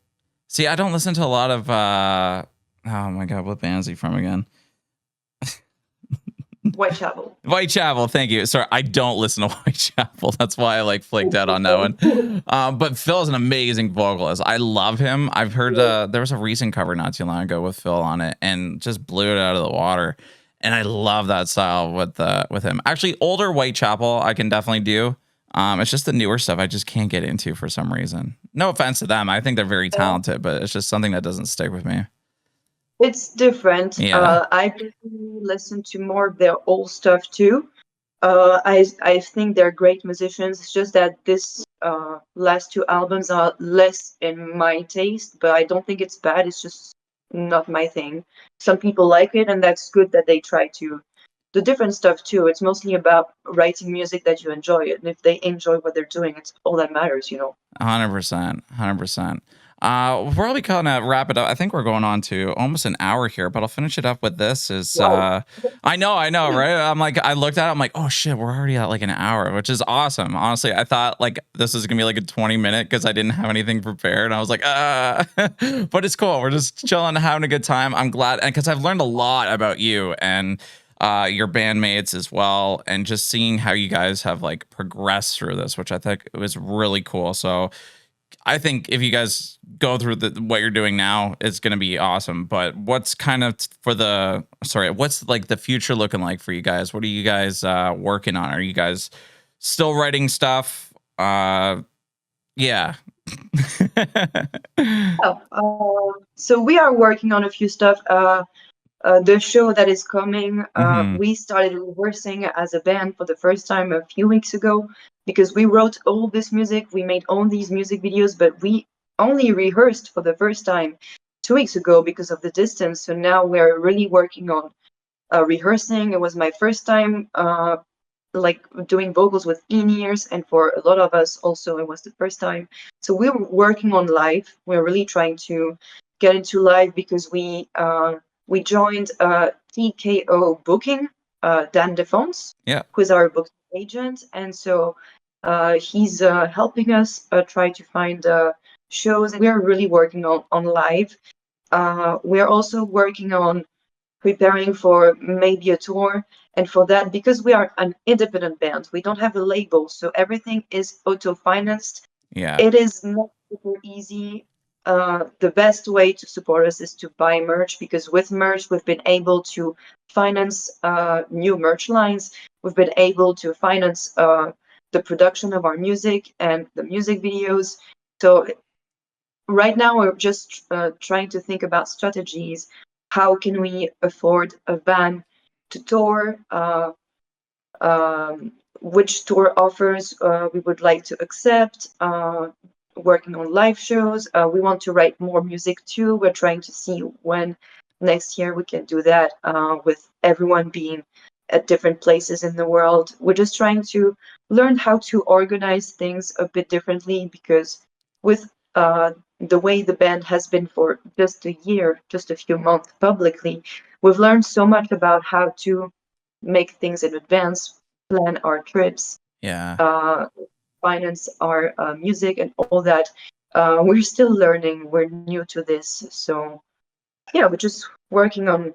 See, I don't listen to a lot of oh my god, what band is he from again? Whitechapel. Whitechapel, thank you. Sorry, I don't listen to Whitechapel. That's why I like flaked out on that one. But Phil is an amazing vocalist. I love him. I've heard there was a recent cover not too long ago with Phil on it, and just blew it out of the water. And I love that style with him. Actually, older Whitechapel I can definitely do. It's just the newer stuff I just can't get into for some reason. No offense to them. I think they're very talented, but it's just something that doesn't stick with me. It's different. Yeah. I personally listen to more of their old stuff too. I think they're great musicians. It's just that this last two albums are less in my taste, but I don't think it's bad. It's just not my thing. Some people like it, and that's good that they try to do different stuff too. It's mostly about writing music that you enjoy, and if they enjoy what they're doing, it's all that matters, you know. 100%. 100%. We're probably gonna wrap it up. I think we're going on to almost an hour here, but I'll finish it up with this. Is Wow. I know, right? I'm like, I looked at it, I'm like, oh shit, we're already at like an hour, which is awesome. Honestly, I thought like this was gonna be like a 20-minute because I didn't have anything prepared. I was like, but it's cool. We're just chilling, having a good time. I'm glad, and because I've learned a lot about you and your bandmates as well, and just seeing how you guys have like progressed through this, which I think was really cool. So I think if you guys go through what you're doing now, it's going to be awesome. But what's kind of what's like the future looking like for you guys? What are you guys working on? Are you guys still writing stuff? Yeah. So we are working on a few stuff. The show that is coming, Hmm. we started rehearsing as a band for the first time a few weeks ago, because we wrote all this music, we made all these music videos, but we only rehearsed for the first time 2 weeks ago because of the distance. So now we're really working on rehearsing. It was my first time like doing vocals with in-ears, and for a lot of us also it was the first time. So we're working on live. We're really trying to get into live because we joined TKO Booking, Dan DeFons, Yeah. who is our booking agent, and so he's helping us try to find shows. We're really working on live. We're also working on preparing for maybe a tour. And for that, because we are an independent band, we don't have a label, so everything is auto-financed. Yeah. It is not super easy. The best way to support us is to buy merch, because with merch, we've been able to finance new merch lines. We've been able to finance the production of our music and the music videos. So right now, we're just trying to think about strategies. How can we afford a van to tour? Which tour offers we would like to accept? Working on live shows. We want to write more music too. We're trying to see when next year we can do that with everyone being at different places in the world. We're just trying to learn how to organize things a bit differently, because with the way the band has been for just a year, just a few months publicly, we've learned so much about how to make things in advance, plan our trips, Yeah. uh, finance our music, and all that. We're still learning. We're new to this, so yeah, we're just working on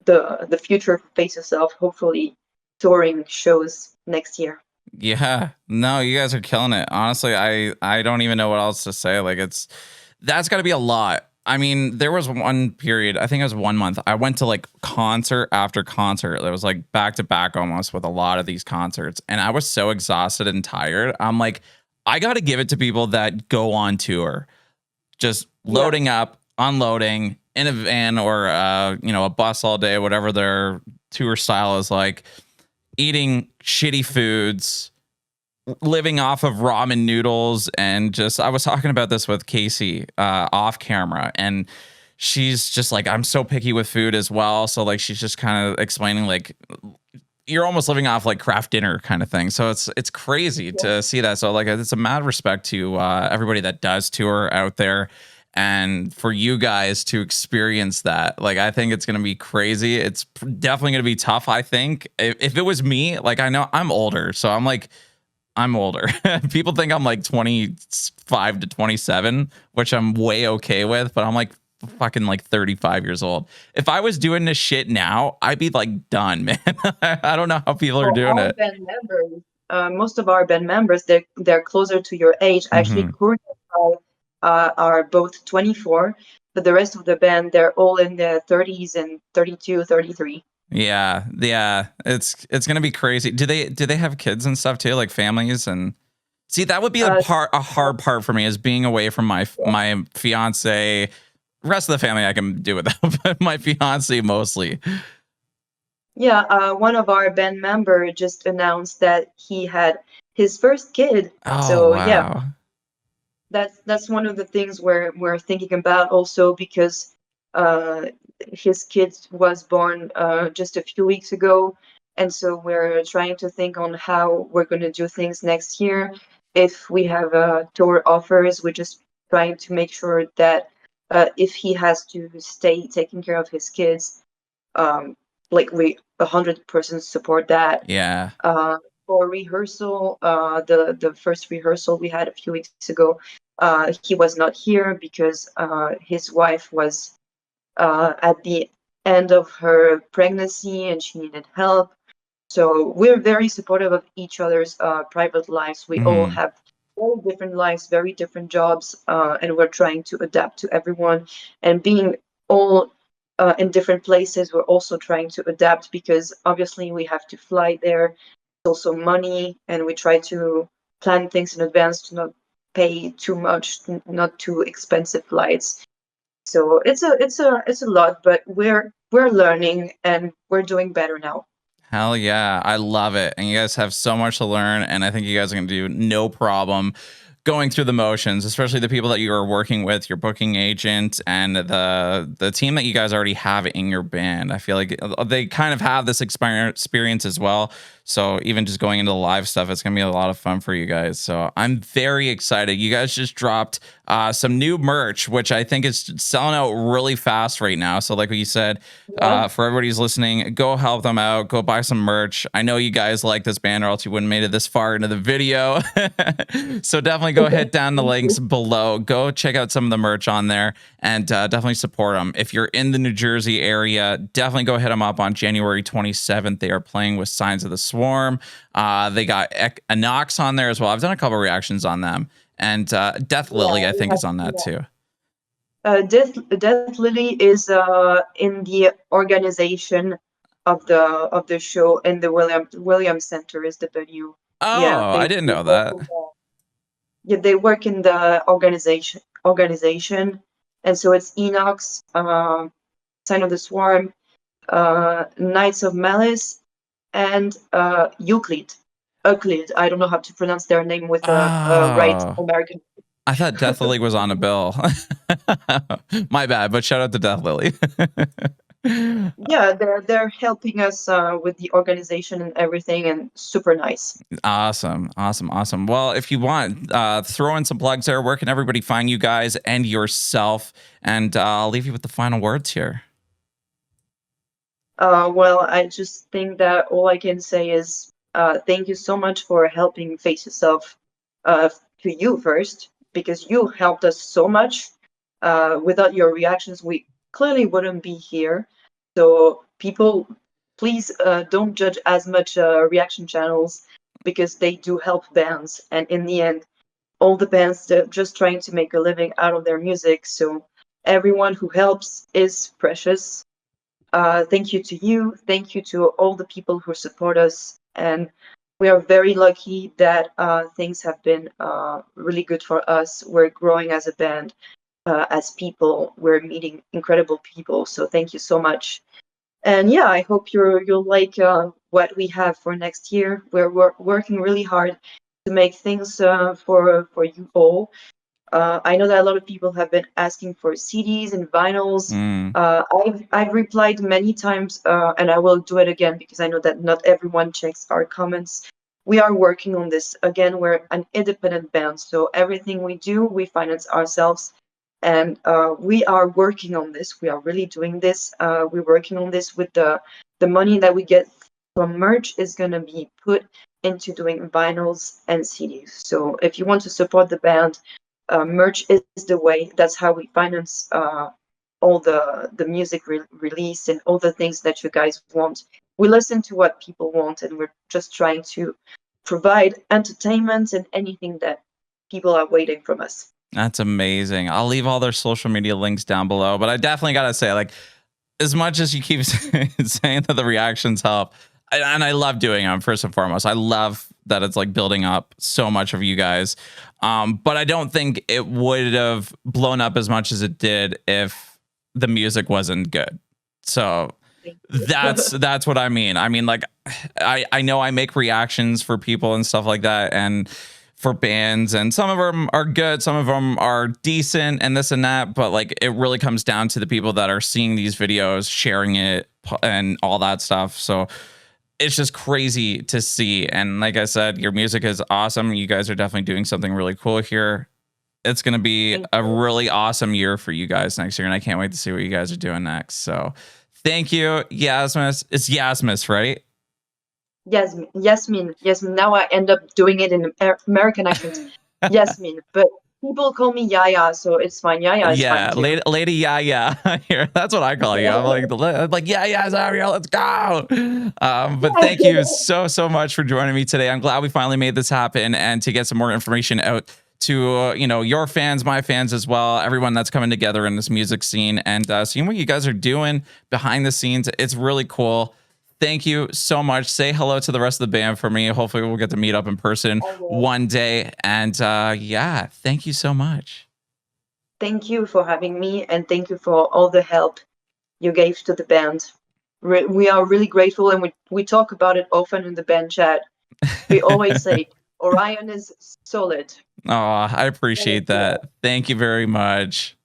the future of Face Yourself. Hopefully, touring shows next year. Yeah. No, you guys are killing it. Honestly, I don't even know what else to say. Like that's got to be a lot. I mean, there was one period, I think it was 1 month. I went to like concert after concert. It was like back to back almost with a lot of these concerts. And I was so exhausted and tired. I'm like, I got to give it to people that go on tour, just loading up, unloading in a van or a bus all day, whatever their tour style is like, eating shitty foods, living off of ramen noodles, and just I was talking about this with Casey off camera, and she's just like, I'm so picky with food as well. So like she's just kind of explaining like you're almost living off like craft dinner kind of thing. So it's crazy to see that. So like it's a mad respect to everybody that does tour out there. And for you guys to experience that, like, I think it's going to be crazy. It's definitely going to be tough. I think if it was me, like, I know I'm older, so I'm older. People think I'm like 25 to 27, which I'm way okay with, but I'm like fucking like 35 years old. If I was doing this shit now, I'd be like done, man. I don't know how people are doing it. Band members, most of our band members, they're closer to your age. Actually, Courtney and I are both 24, but the rest of the band, they're all in their 30s and 32, 33. Yeah, it's gonna be crazy. Do they have kids and stuff too, like families? And see, that would be a hard part for me, is being away from my fiance. Rest of the family I can do without, but my fiance mostly. Yeah, one of our band member just announced that he had his first kid. Oh, so wow. yeah, that's one of the things we're thinking about also, because his kid was born just a few weeks ago, and so we're trying to think on how we're going to do things next year. If we have tour offers, we're just trying to make sure that if he has to stay taking care of his kids, like we 100% support that. Yeah. For rehearsal, the first rehearsal we had a few weeks ago, he was not here because his wife was at the end of her pregnancy and she needed help. So we're very supportive of each other's private lives. We all have very different lives, very different jobs, and we're trying to adapt to everyone. And being all in different places, we're also trying to adapt, because obviously we have to fly there. It's also money, and we try to plan things in advance to not pay too much, not too expensive flights. So it's a lot, but we're learning and we're doing better now. Hell yeah. I love it. And you guys have so much to learn. And I think you guys are going to do no problem going through the motions, especially the people that you are working with, your booking agent, and the team that you guys already have in your band. I feel like they kind of have this experience as well. So even just going into the live stuff, it's going to be a lot of fun for you guys. So I'm very excited. You guys just dropped some new merch, which I think is selling out really fast right now. So like what you said, for everybody who's listening, go help them out. Go buy some merch. I know you guys like this band, or else you wouldn't made it this far into the video. So definitely go hit down the links below. Go check out some of the merch on there, and definitely support them. If you're in the New Jersey area, definitely go hit them up on January 27th. They are playing with Signs of the Swarm. They got Enox on there as well. I've done a couple reactions on them. And Death Lily, I think, is on that too. Death Lily is in the organization of the show, and the William Center is the venue. Oh, yeah, I didn't know that. Yeah, they work in the organization, and so it's Enox, Sign of the Swarm, Knights of Malice, and Euclid. I don't know how to pronounce their name with a right American. I thought Death Lily was on a bill. My bad, but shout out to Death Lily. Yeah, they're helping us with the organization and everything, and super nice. Awesome. Well, if you want, throw in some plugs there. Where can everybody find you guys and yourself? And I'll leave you with the final words here. Well, I just think that all I can say is thank you so much for helping Face Yourself, to you first, because you helped us so much. Without your reactions, we clearly wouldn't be here. So people, please don't judge as much reaction channels. because they do help bands, and in the end, all the bands, they're just trying to make a living out of their music. So everyone who helps is precious. Thank you to you. Thank you to all the people who support us. And we are very lucky that things have been really good for us. We're growing as a band, as people. We're meeting incredible people. So thank you so much. And yeah, I hope you'll like what we have for next year. We're working really hard to make things for you all. I know that a lot of people have been asking for CDs and vinyls. Mm. I've replied many times, and I will do it again because I know that not everyone checks our comments. We are working on this. Again, we're an independent band, so everything we do, we finance ourselves. And we are working on this. We are really doing this. We're working on this with the money that we get from merch is going to be put into doing vinyls and CDs. So if you want to support the band, merch is the way. That's how we finance all the music release and all the things that you guys want. We listen to what people want, and we're just trying to provide entertainment and anything that people are waiting from us. That's amazing. I'll leave all their social media links down below, but I definitely got to say, like, as much as you keep saying that the reactions help, and I love doing them, first and foremost, I love that it's like building up so much of you guys. But I don't think it would have blown up as much as it did if the music wasn't good. So that's what I mean. I mean, like, I know I make reactions for people and stuff like that, and for bands, and some of them are good, some of them are decent, and this and that, but like it really comes down to the people that are seeing these videos, sharing it, and all that stuff. So it's just crazy to see. And like I said, your music is awesome. You guys are definitely doing something really cool here. It's going to be a really awesome year for you guys next year, and I can't wait to see what you guys are doing next. So thank you, Yasmine. It's Yasmine, right? Yasmine. Now I end up doing it in American accent. Yasmine, but people call me Yaya, so it's fine. Yaya is fine too. Lady Yaya. Here, that's what I call you. I'm like Yaya's out here. Let's go. But thank you so much for joining me today. I'm glad we finally made this happen, and to get some more information out to your fans, my fans as well, everyone that's coming together in this music scene, and seeing what you guys are doing behind the scenes. It's really cool. Thank you so much. Say hello to the rest of the band for me. Hopefully we'll get to meet up in person one day. And yeah, thank you so much. Thank you for having me, and thank you for all the help you gave to the band. We are really grateful, and we talk about it often in the band chat. We always say, Ohrion is solid. Oh, I appreciate that. Thank you very much.